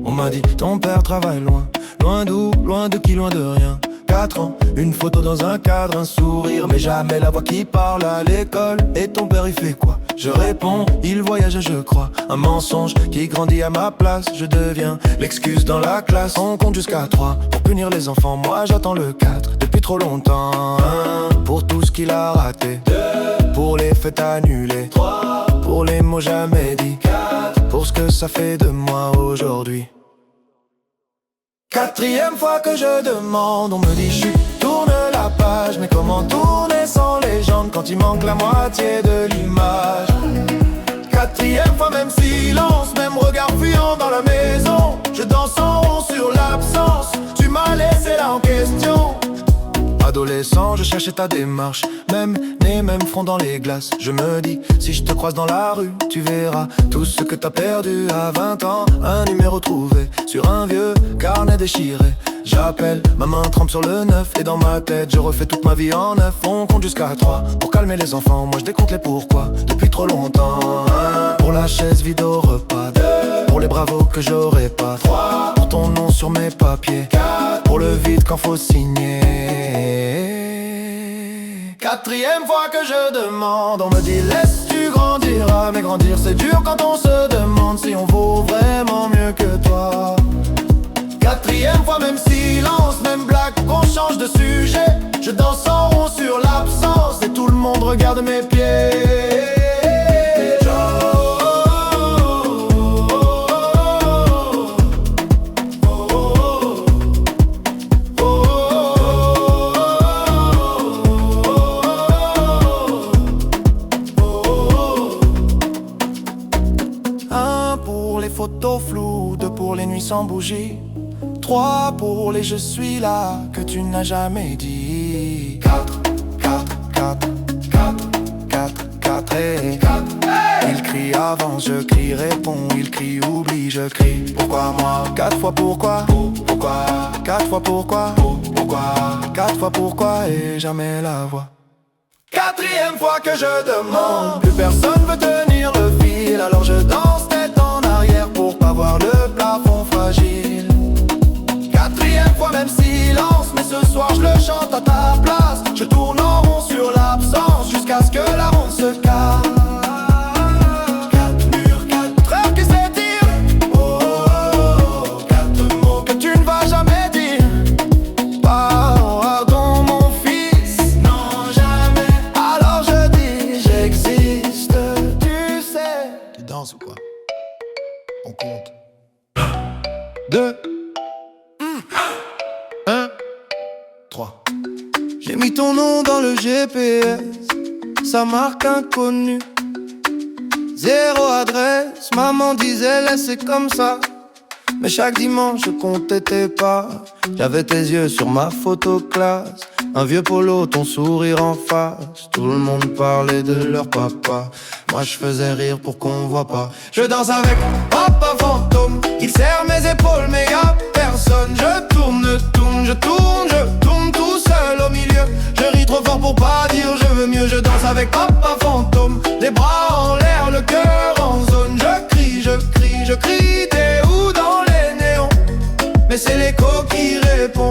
On m'a dit ton père travaille loin, loin d'où, loin de qui, loin de rien. 4 ans, une photo dans un cadre, un sourire, mais jamais la voix qui parle à l'école. Et ton père il fait quoi? Je réponds, il voyage je crois. Un mensonge qui grandit à ma place. Je deviens l'excuse dans la classe. On compte jusqu'à 3 pour punir les enfants. Moi j'attends le 4 depuis trop longtemps. 1 pour tout ce qu'il a raté, 2 pour les fêtes annulées, 3 pour les mots jamais dits, 4 pour ce que ça fait de moi aujourd'hui. 4e fois que je demande, on me dit chut, tourne la page. Mais comment tourner sans légende quand il manque la moitié de l'image? 4e fois, même silence, même regard fuyant dans la maison. Je danse en rond sur l'absence, tu m'as laissé là en question. Adolescent, je cherchais ta démarche, même nez, même front dans les glaces. Je me dis, si je te croise dans la rue, tu verras tout ce que t'as perdu à 20 ans. Un numéro trouvé sur un vieux carnet déchiré. J'appelle, ma main trempe sur le 9. Et dans ma tête, je refais toute ma vie en 9. On compte jusqu'à 3 pour calmer les enfants. Moi je décompte les pourquoi depuis trop longtemps. 1 pour la chaise vide au repas, 2 pour les bravos que j'aurais pas. 3 pour ton nom sur mes papiers. 4 pour le vide quand faut signer. Quatrième fois que je demande, on me dit laisse-tu grandiras. Mais grandir c'est dur quand on se demande si on vaut vraiment mieux que toi. Quatrième fois, même silence, même blague, qu'on change de sujet. Je danse en rond sur l'absence et tout le monde regarde mes pieds. Un pour les photos floues, 2 pour les nuits sans bougie. 3 pour les je suis là que tu n'as jamais dit. 4, 4, 4, 4, 4, 4 et 4. Il crie avance, je crie réponds, il crie oublie, je crie. Pourquoi moi? 4 fois pourquoi? Pourquoi? 4 fois pourquoi? Pourquoi? 4 fois pourquoi et jamais la voix. Quatrième fois que je demande, plus personne veut tenir le fil. Alors je danse tête en arrière pour pas voir le plafond fragile. Quatrième fois même silence, mais ce soir je le chante à ta place. Je tourne en rond sur l'absence jusqu'à ce que la ronde se casse. 4 murs, 4 heures qui s'étirent. Oh, oh, oh, 4 mots que tu ne vas jamais dire. Pardon mon fils, non jamais. Alors je dis j'existe, tu sais. Tu danses ou quoi? On compte. 2 1 3. J'ai mis ton nom dans le GPS, sa marque inconnue. 0 adresse, maman disait laissez comme ça. Mais chaque dimanche je comptais tes pas. J'avais tes yeux sur ma photo classe. Un vieux polo, ton sourire en face. Tout le monde parlait de leur papa. Moi je faisais rire pour qu'on voit pas. Je danse avec papa fantôme. Il serre mes épaules mais y'a personne. Je tourne, tourne, je tourne, je tourne tout seul au milieu. Je ris trop fort pour pas dire je veux mieux. Je danse avec papa fantôme. Les bras en l'air, le cœur en zone. Je crie, je crie, je crie. T'es où dans les néons? Mais c'est l'écho qui répond.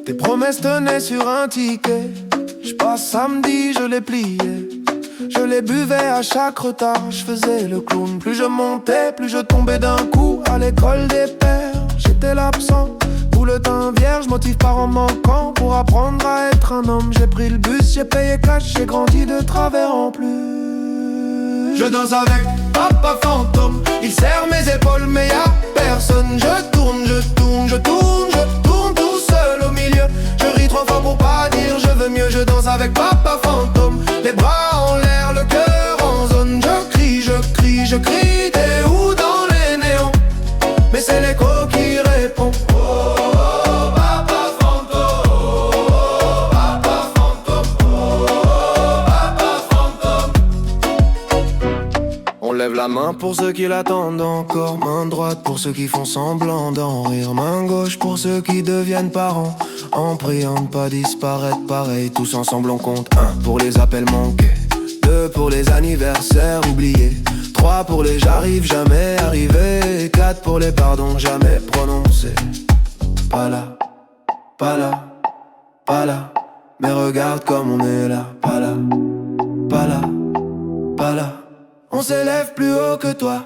Tes promesses tenaient sur un ticket. Je passe samedi, je les pliais. Je les buvais à chaque retard. Je faisais le clown. Plus je montais, plus je tombais d'un coup. À l'école des pères, j'étais l'absent. Tout le temps vierge, motive par en manquant. Pour apprendre à être un homme, j'ai pris le bus, j'ai payé cash, j'ai grandi de travers en plus. Je danse avec papa fantôme. Il serre mes épaules mais y'a personne. Je tourne, je tourne, je tourne, je tourne tout seul au milieu. Je ris trop fort pour pas dire je veux mieux. Je danse avec papa fantôme. Les bras en l'air, le cœur en zone. Je crie, je crie, je crie. T'es où dans les néons? Mais c'est l'écho qui répond. Lève la main pour ceux qui l'attendent encore. Main droite pour ceux qui font semblant d'en rire. Main gauche pour ceux qui deviennent parents. En priant de pas disparaître pareil. Tous ensemble on compte. 1 pour les appels manqués. 2 pour les anniversaires oubliés. 3 pour les j'arrive jamais arrivé. 4 pour les pardons jamais prononcés. Pas là, pas là, pas là. Mais regarde comme on est là. Pas là, pas là, pas là. On s'élève plus haut que toi.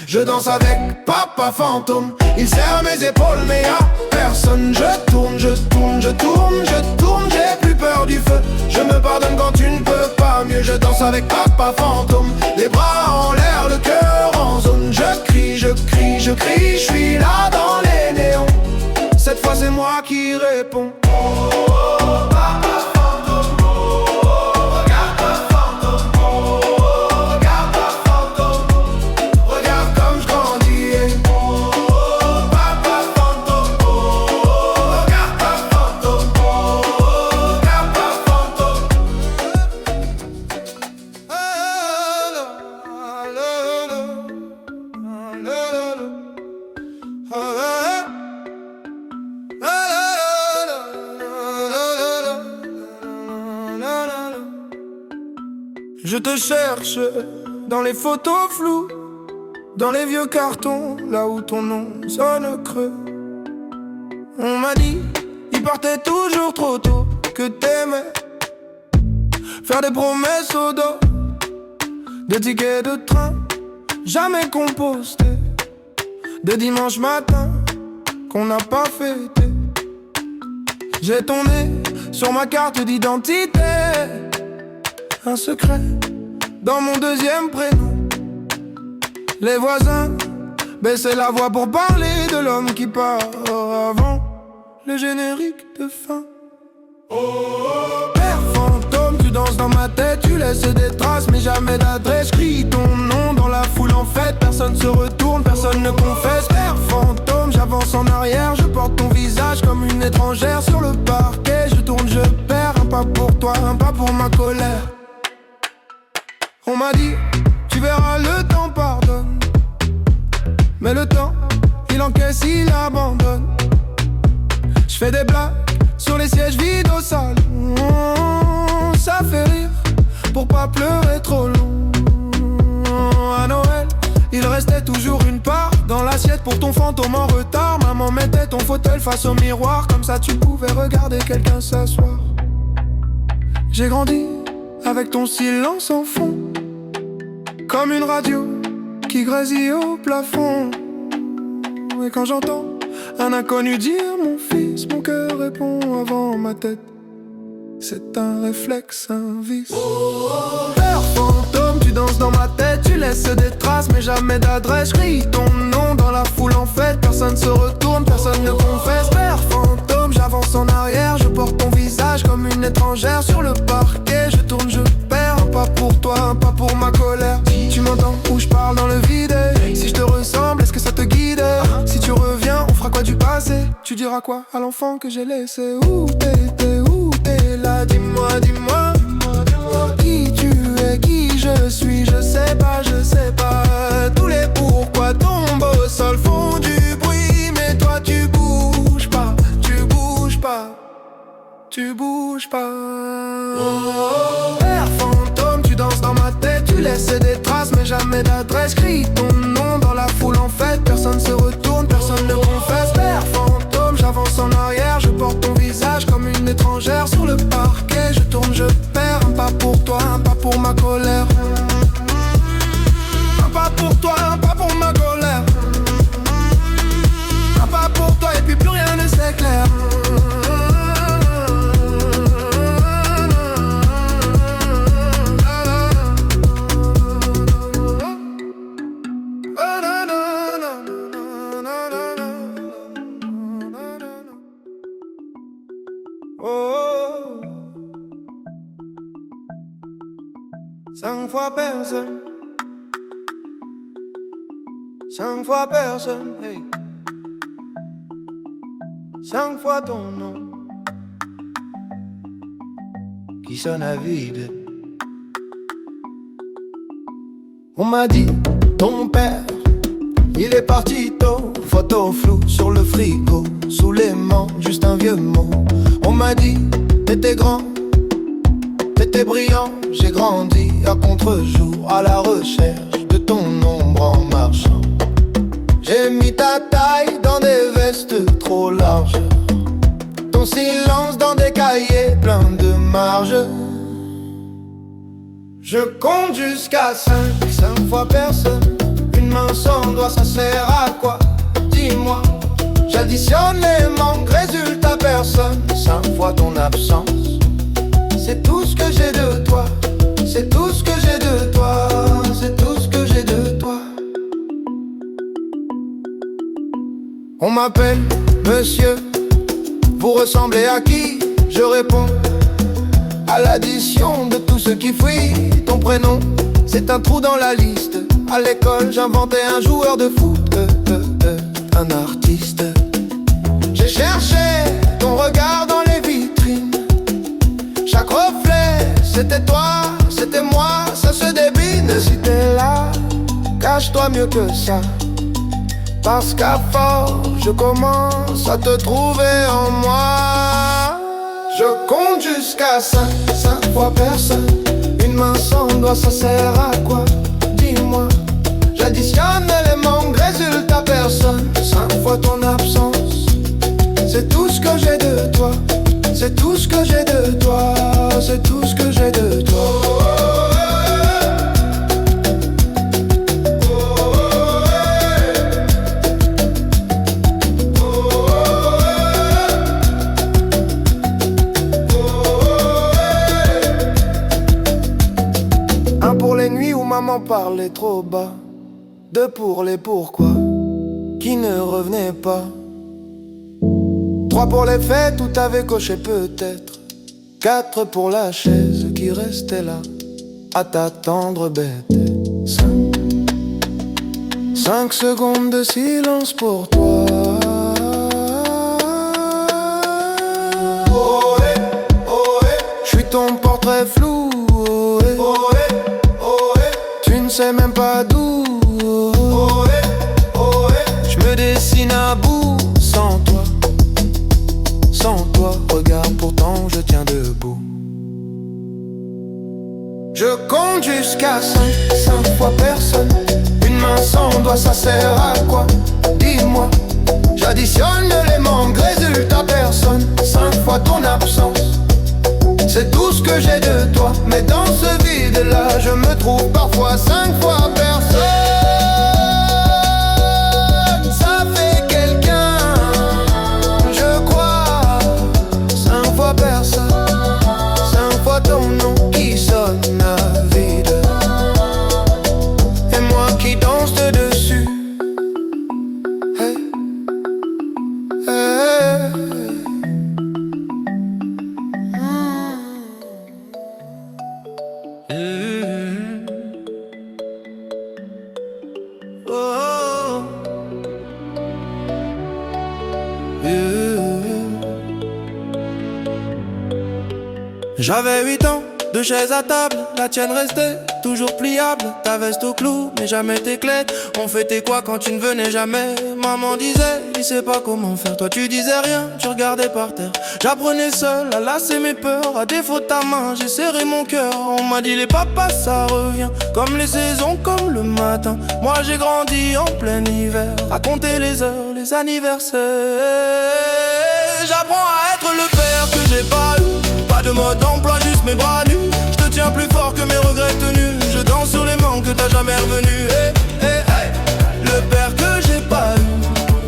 Je danse avec papa fantôme. Il serre mes épaules mais y'a personne. Je tourne, je tourne, je tourne, je tourne. J'ai plus peur du feu. Je me pardonne quand tu ne peux pas mieux. Je danse avec papa fantôme. Les bras en l'air, le cœur en zone. Je crie, je crie, je crie. Je suis là dans les néons. Cette fois c'est moi qui réponds. Je te cherche dans les photos floues, dans les vieux cartons, là où ton nom sonne creux. On m'a dit, il partait toujours trop tôt, que t'aimais faire des promesses au dos, des tickets de train jamais compostés, des dimanches matins qu'on n'a pas fêté. J'ai ton nez sur ma carte d'identité, un secret dans mon deuxième prénom. Les voisins baissaient la voix pour parler de l'homme qui part avant le générique de fin. Père fantôme, tu danses dans ma tête, tu laisses des traces mais jamais d'adresse. Crie ton nom dans la foule en fête, personne se retourne, personne ne confesse. Père fantôme, j'avance en arrière, je porte ton visage comme une étrangère sur le parquet. Je tourne, je perds, un pas pour toi, un pas pour ma colère. On m'a dit, tu verras, le temps pardonne, mais le temps, il encaisse, il abandonne. Je fais des blagues sur les sièges vides au salon, ça fait rire pour pas pleurer trop long. À Noël, il restait toujours une part dans l'assiette pour ton fantôme en retard. Maman mettait ton fauteuil face au miroir, comme ça tu pouvais regarder quelqu'un s'asseoir. J'ai grandi avec ton silence en fond, comme une radio qui grésille au plafond. Et quand j'entends un inconnu dire mon fils, mon cœur répond avant ma tête. C'est un réflexe, un vice. Père fantôme, tu danses dans ma tête, tu laisses des traces mais jamais d'adresse. Je crie ton nom dans la foule en fête, personne se retourne, personne ne confesse. Père fantôme, j'avance en arrière, je porte ton visage comme une étrangère sur le parquet. Je tourne, je perds, un pas pour toi, un pas pour ma colère. Tu m'entends où je parle dans le vide? Si je te ressemble, est-ce que ça te guide? Si tu reviens, on fera quoi du passé? Tu diras quoi à l'enfant que j'ai laissé? Où t'étais, où t'es là? Dis-moi, dis-moi, qui tu es, qui je suis, je sais pas, je sais pas. Tous les pourquoi tombent au sol font du bruit, mais toi tu bouges pas, tu bouges pas, tu bouges pas. Père fantôme, tu danses dans ma tête, tu laisses des traces mais jamais d'adresse. Crie ton nom dans la foule en fête, personne se retourne, personne ne confesse. Père fantôme, j'avance en arrière, je porte ton visage comme une étrangère sur le parquet. Je tourne, je perds, un pas pour toi, un pas pour ma colère. Un pas pour toi, un pas pour ma colère. Un pas pour toi et puis plus rien ne s'éclaire. Oh, 5 fois personne, 5 fois personne, hey. 5 fois ton nom qui sonne à vide. On m'a dit, ton père, il est parti tôt. Photo floue sur le frigo, sous l'aimant, juste un vieux mot. On m'a dit, t'étais grand, t'étais brillant. J'ai grandi à contre-jour, à la recherche de ton ombre en marchant. J'ai mis ta taille dans des vestes trop larges, ton silence dans des cahiers pleins de marges. Je compte jusqu'à 5 fois personne. Une main sans doigt, ça sert à quoi? Dis-moi. J'additionne les manques, résultat personne. 5 fois ton absence, c'est tout ce que j'ai de toi. C'est tout ce que j'ai de toi. C'est tout ce que j'ai de toi. On m'appelle monsieur, vous ressemblez à qui? Je réponds à l'addition de tout ce qui fuit. Ton prénom, c'est un trou dans la liste. À l'école, j'inventais un joueur de foot, un artiste. J'ai cherché ton regard dans les vitrines. Chaque reflet, c'était toi, c'était moi, ça se débine. Si t'es là, cache-toi mieux que ça. Parce qu'à force, je commence à te trouver en moi. Je compte jusqu'à 5 fois personne. Une main sans doigt. doigt, ça sert à quoi? Dis-moi. J'additionne les manques, résultat personne. 5 fois ton absence. C'est tout ce que j'ai de toi. C'est tout ce que j'ai de toi. C'est tout ce que j'ai de toi. Un pour les nuits où maman parlait trop bas. 2 pour les pourquoi qui ne revenaient pas. 3 pour les fêtes où t'avais coché peut-être. 4 pour la chaise qui restait là à t'attendre bête. 5 secondes de silence pour toi. J'suis ton portrait flou. Tu ne sais même pas d'où. J'me dessine à bout sans toi. Sans toi, regarde pourtant je tiens debout. Je compte jusqu'à 5 fois personne. Une main sans doigt, ça sert à quoi? Dis-moi. J'additionne les manques, résultat personne. 5 fois ton absence. C'est tout ce que j'ai de toi. Mais dans ce vide-là, je me trouve parfois 5 fois personne. Ça fait quelqu'un, je crois. 5 fois personne. 5 fois ton nom qui sonne à vide. Et moi qui danse de dessus. Hey, hey. Oh. J'avais 8 ans, 2 chaises à table, la tienne restait toujours pliable. Ta veste au clou, mais jamais tes clés. On fêtait quoi quand tu ne venais jamais? Maman disait, il sait pas comment faire. Toi tu disais rien, tu regardais par terre. J'apprenais seul à lasser mes peurs. À défaut de ta main, j'ai serré mon cœur. On m'a dit les papas ça revient, comme les saisons, comme le matin. Moi j'ai grandi en plein hiver, à compter les heures, les anniversaires. J'apprends à être le père que j'ai pas eu. Pas de mode d'emploi, juste mes bras nus. Je te tiens plus fort que mes regrets tenus. Je danse sur les manques que t'as jamais revenu. Hey, hey, hey. Le père que j'ai pas eu.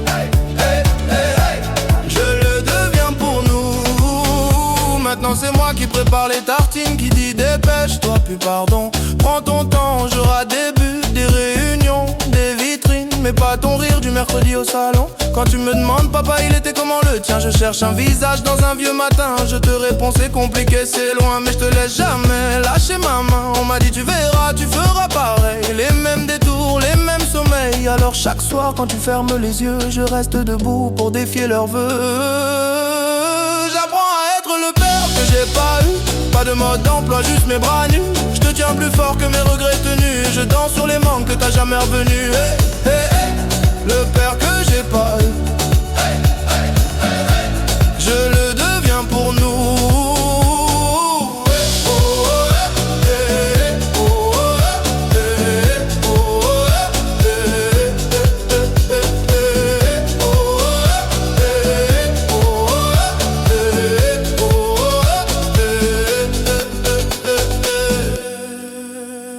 Hey, hey, hey, hey. Je le deviens pour nous. Maintenant c'est moi qui prépare les tartines, qui dit dépêche-toi, puis pardon. Prends ton temps, j'aurai des buts, des réunions, des vitrines, mais pas ton rire du mercredi au salon. Quand tu me demandes papa il était comment le tien, je cherche un visage dans un vieux matin. Je te réponds c'est compliqué, c'est loin, mais je te laisse jamais lâcher ma main. On m'a dit tu verras, tu feras pareil. Les mêmes détours, les mêmes sommeils. Alors chaque soir quand tu fermes les yeux, je reste debout pour défier leurs vœux. J'apprends à être le père que j'ai pas eu. Pas de mode d'emploi, juste mes bras nus. Je te tiens plus fort que mes regrets tenus. Je danse sur les manques que t'as jamais revenu. Hey, hey, hey. Le père que j'ai pas eu. Hey, hey, hey, hey. Je le deviens pour nous.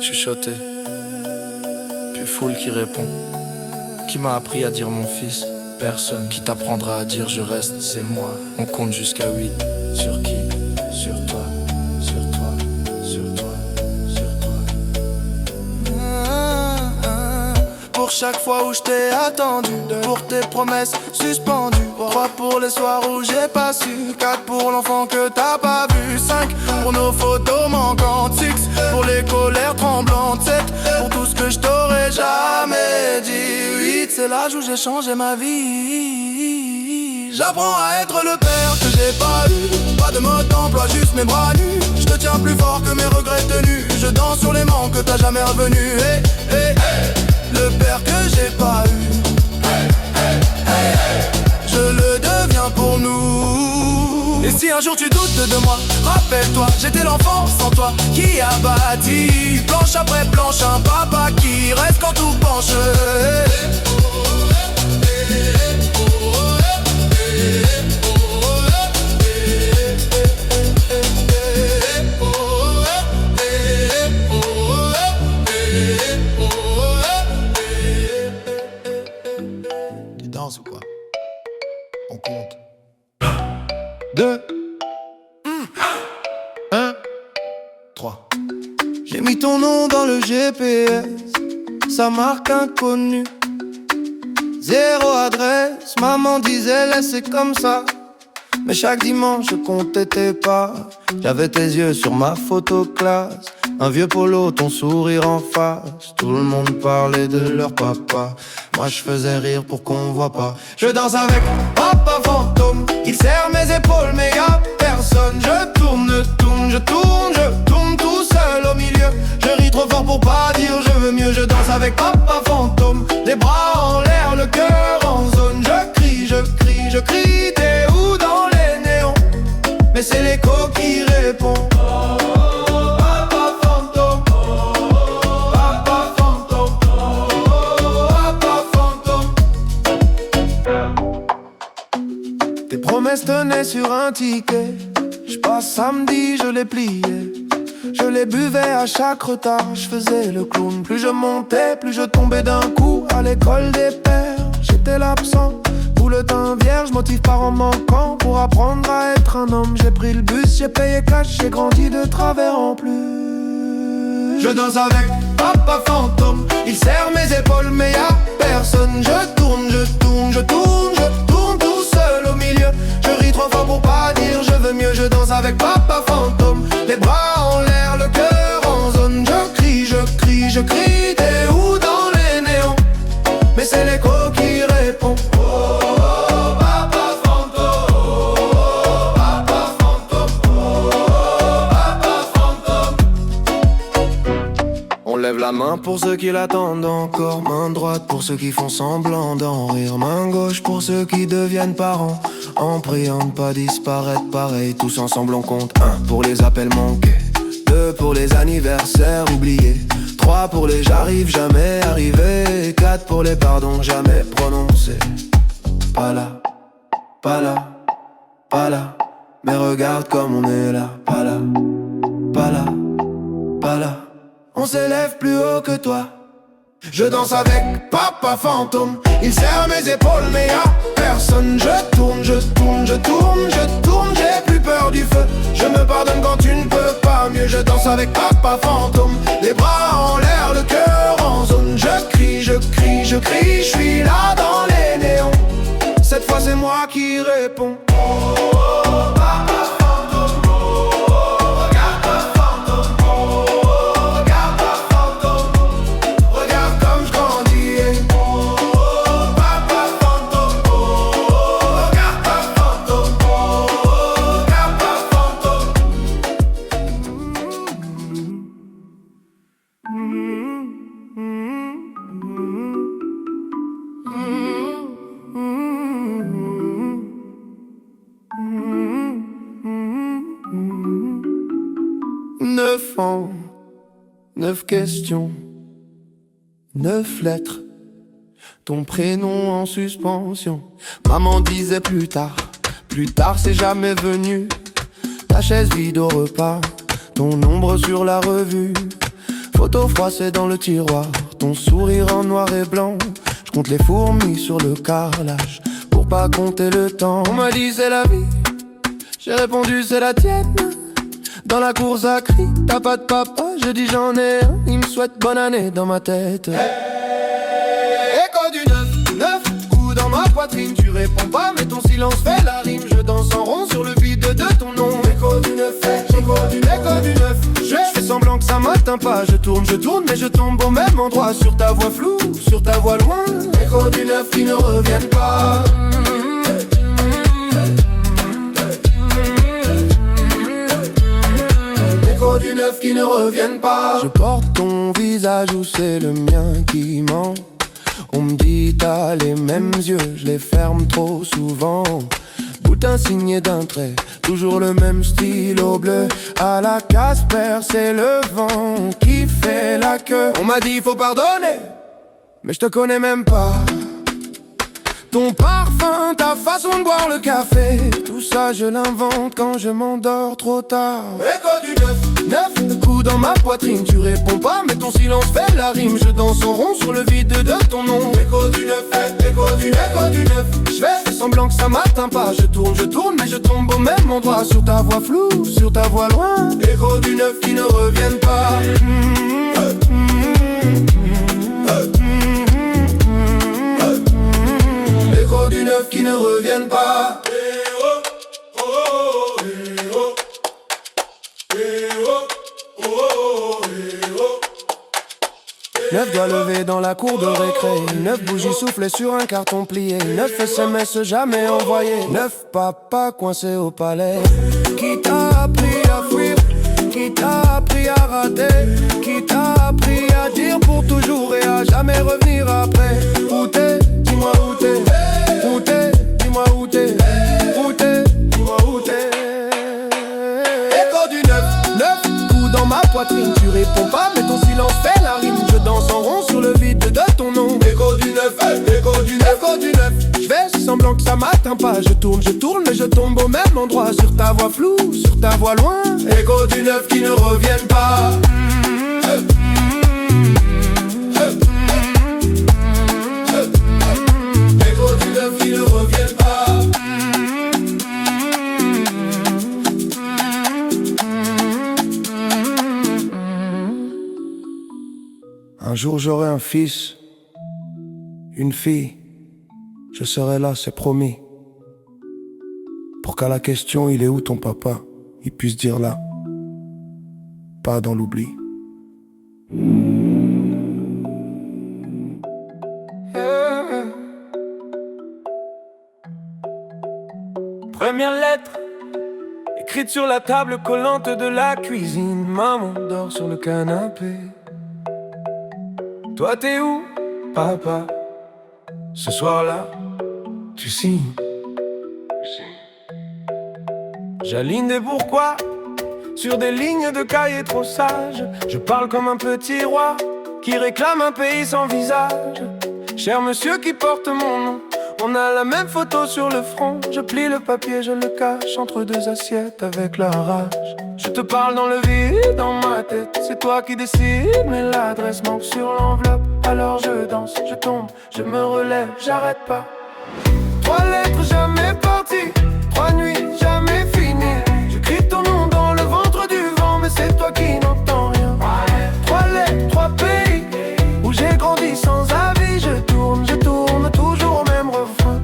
Chuchoté, puis foule qui répond. Qui m'a appris à dire mon fils? Personne. Qui t'apprendra à dire je reste? C'est moi. On compte jusqu'à 8. Sur qui? Sur toi. Sur toi. Sur toi. Sur toi. Pour chaque fois où je t'ai attendu, pour tes promesses suspendues, 3 pour les soirs où j'ai pas su, 4 pour l'enfant que t'as pas vu, 5 pour nos photos manquantes, 6 pour les colères tremblantes, 7 pour tout ce que je t'aurais jamais dit, 8 c'est l'âge où j'ai changé ma vie. J'apprends à être le père que j'ai pas eu. Pas de mode d'emploi, juste mes bras nus. Je te tiens plus fort que mes regrets tenus. Je danse sur les manques que t'as jamais revenu. Hey, hey, hey. Le père que j'ai pas eu. Hey, hey, hey, hey. Je le deviens pour nous. Et si un jour tu doutes de moi, rappelle-toi, j'étais l'enfant sans toi qui a bâti planche après planche un papa qui reste quand tout penche. Tu danses ou quoi? On compte. 2, 1, 3. J'ai mis ton nom dans le GPS, sa marque inconnue. Zéro adresse, maman disait laissez comme ça. Mais chaque dimanche je comptais tes pas. J'avais tes yeux sur ma photo classe. Un vieux polo, ton sourire en face. Tout le monde parlait de leur papa. Moi je faisais rire pour qu'on voit pas. Je danse avec papa fantôme. Il serre mes épaules mais y'a personne. Je tourne, tourne, je tourne, je tourne tout seul au milieu. Je ris trop fort pour pas dire je veux mieux. Je danse avec papa fantôme. Les bras en l'air, le cœur en zone. Je crie, je crie, je crie. T'es où dans les néons? Mais c'est l'écho qui répond. Tes promesses tenaient sur un ticket. J'passe samedi, je les pliais. Je les buvais à chaque retard. Je faisais le clown. Plus je montais, plus je tombais d'un coup. À l'école des pères, j'étais l'absent. Bouletin vierge, motif par en manquant. Pour apprendre à être un homme, j'ai pris le bus, j'ai payé cash, j'ai grandi de travers en plus. Je danse avec papa fantôme. Il serre mes épaules mais y'a personne. Je tourne, je tourne, je tourne, je tourne tout seul au milieu. Je ris trop fort pour pas dire je veux mieux. Je danse avec papa fantôme. Les bras en l'air, le cœur en zone. Je crie, je crie, je crie. T'es où dans les néons? Mais c'est l'écho qui répond. On lève la main pour ceux qui l'attendent encore. Main droite pour ceux qui font semblant d'en rire. Main gauche pour ceux qui deviennent parents. En priant de pas disparaître pareil. Tous ensemble on compte. 1 pour les appels manqués. 2 pour les anniversaires oubliés. 3 pour les j'arrive jamais arrivé. 4 pour les pardons jamais prononcés. Pas là, pas là, pas là. Mais regarde comme on est là. Pas là, pas là, pas là. On s'élève plus haut que toi. Je danse avec papa fantôme. Il serre mes épaules mais y'a personne. Je tourne, je tourne, je tourne, je tourne. J'ai plus peur du feu. Je me pardonne quand tu ne peux pas mieux. Je danse avec papa fantôme. Les bras en l'air, le cœur en zone. Je crie, je crie, je crie. Je suis là dans les néons. Cette fois c'est moi qui réponds. Neuf ans, 9 questions, 9 lettres, ton prénom en suspension. Maman disait plus tard c'est jamais venu. Ta chaise vide au repas, ton ombre sur la revue. Photo froissée dans le tiroir, ton sourire en noir et blanc. Je compte les fourmis sur le carrelage, pour pas compter le temps. On m'a dit c'est la vie, j'ai répondu c'est la tienne. Dans la cour ça crie, t'as pas de papa, je dis j'en ai un. Il me souhaite bonne année dans ma tête. Écho du 9, coups dans ma poitrine. Tu réponds pas mais ton silence fait la rime. Je danse en rond sur le vide de ton nom. Écho du 9, écho du 9. Je fais semblant que ça m'atteint pas. Je tourne mais je tombe au même endroit. Sur ta voix floue, sur ta voix loin. Écho du 9 qui ne reviennent pas. Écho du 9 qui ne reviennent pas. Je porte ton visage ou c'est le mien qui ment. On me dit t'as les mêmes yeux, je les ferme trop souvent. Tout insigné d'un trait, toujours le même stylo bleu. À la Casper, c'est le vent qui fait la queue. On m'a dit faut pardonner, mais je te connais même pas. Ton parfum, ta façon de boire le café, tout ça je l'invente quand je m'endors trop tard. Écho du neuf coups dans ma poitrine. Tu réponds pas mais ton silence fait la rime. Je danse en rond sur le vide de ton nom. Écho du neuf, écho du neuf. Je fais semblant que ça m'atteint pas. Je tourne mais je tombe au même endroit. Sur ta voix floue, sur ta voix loin. Écho du neuf qui ne reviennent pas. Écho du neuf qui ne reviennent pas. Neuf doigts levés dans la cour de récré. 9 bougies soufflées sur un carton plié. 9 SMS jamais envoyés. 9 papas coincés au palais. Qui t'a appris à fuir? Qui t'a appris à rater? Qui t'a appris à dire pour toujours et à jamais revenir après? Où t'es? Dis-moi où t'es. Où t'es? Dis-moi où t'es. Où t'es? Dis-moi où t'es. Écho du neuf coups dans ma poitrine. Tu réponds pas mais ton silence fait la rime. Je danse en rond sur le vide de ton nom. Écho du neuf, écho du neuf, écho du neuf. Je fais semblant que ça m'atteint pas. Je tourne mais je tombe au même endroit. Sur ta voix floue, sur ta voix loin. Écho du neuf qui ne reviennent pas. Écho du neuf qui ne reviennent pas. Un jour j'aurai un fils, une fille, je serai là, c'est promis. Pour qu'à la question il est où ton papa, il puisse dire là, pas dans l'oubli. Première lettre, écrite sur la table collante de la cuisine. Maman dort sur le canapé. Toi t'es où, papa? Ce soir-là, tu signes. J'aligne des pourquoi sur des lignes de cahiers trop sages. Je parle comme un petit roi qui réclame un pays sans visage. Cher monsieur qui porte mon nom, on a la même photo sur le front. Je plie le papier, je le cache entre deux assiettes avec la rage. Je te parle dans le vide, dans ma tête, c'est toi qui décides. Mais l'adresse manque sur l'enveloppe, alors je danse, je tombe, je me relève, j'arrête pas. 3 lettres jamais parties, 3 nuits jamais finies. Je crie ton nom dans le ventre du vent, mais c'est toi qui n'entends rien. 3 lettres, 3 pays, où j'ai grandi sans avis. Je tourne, toujours au même refrain.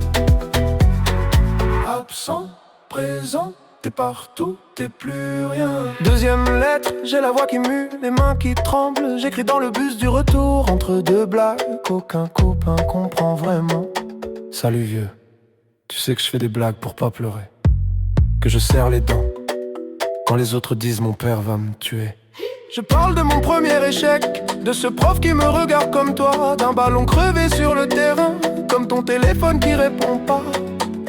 Absent, présent, t'es partout, t'es plus rien. Deuxième lettre, j'ai la voix qui mue, les mains qui tremblent. J'écris dans le bus du retour, entre deux blagues qu'aucun copain comprend vraiment. Salut vieux, tu sais que je fais des blagues pour pas pleurer, que je serre les dents quand les autres disent mon père va me tuer. Je parle de mon premier échec, de ce prof qui me regarde comme toi, d'un ballon crevé sur le terrain, comme ton téléphone qui répond pas.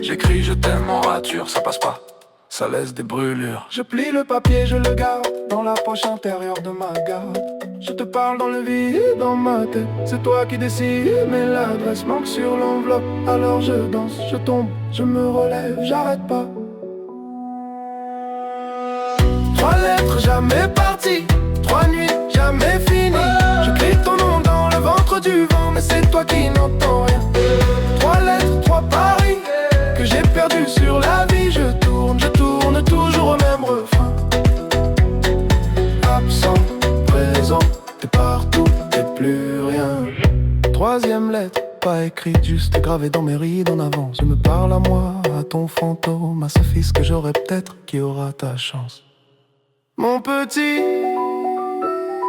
J'écris je t'aime en rature, ça passe pas, ça laisse des brûlures. Je plie le papier, je le garde dans la poche intérieure de ma garde. Je te parle dans le vide, dans ma tête, c'est toi qui décides. Mais l'adresse manque sur l'enveloppe, alors je danse, je tombe, je me relève, j'arrête pas. 3 lettres jamais parties, 3 nuits jamais finies. Je crie ton nom dans le ventre du vent, mais c'est toi qui n'entends rien. 3 lettres, 3 paris, que j'ai perdu sur la vie. Je tourne, toujours au même refrain. Absent, présent, t'es partout, t'es plus rien. 3e lettre, pas écrite, juste gravée dans mes rides en avance. Je me parle à moi, à ton fantôme, à ce fils que j'aurai peut-être, qui aura ta chance. Mon petit,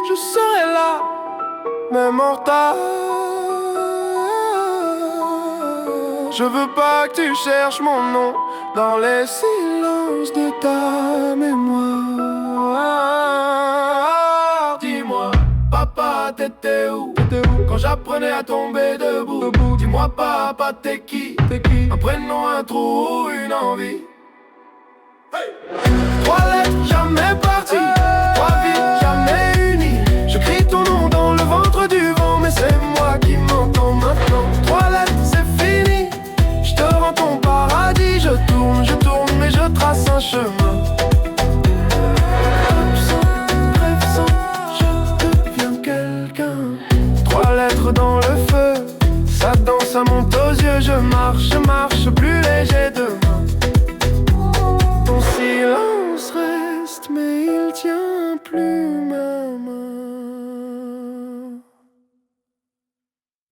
je serai là, même en retard. Je veux pas que tu cherches mon nom dans les silences de ta mémoire. Dis-moi, papa, t'étais où quand j'apprenais à tomber debout? Dis-moi, papa, t'es qui? t'es qui? Un prénom, un trou, une envie. 3 lettres, jamais parti.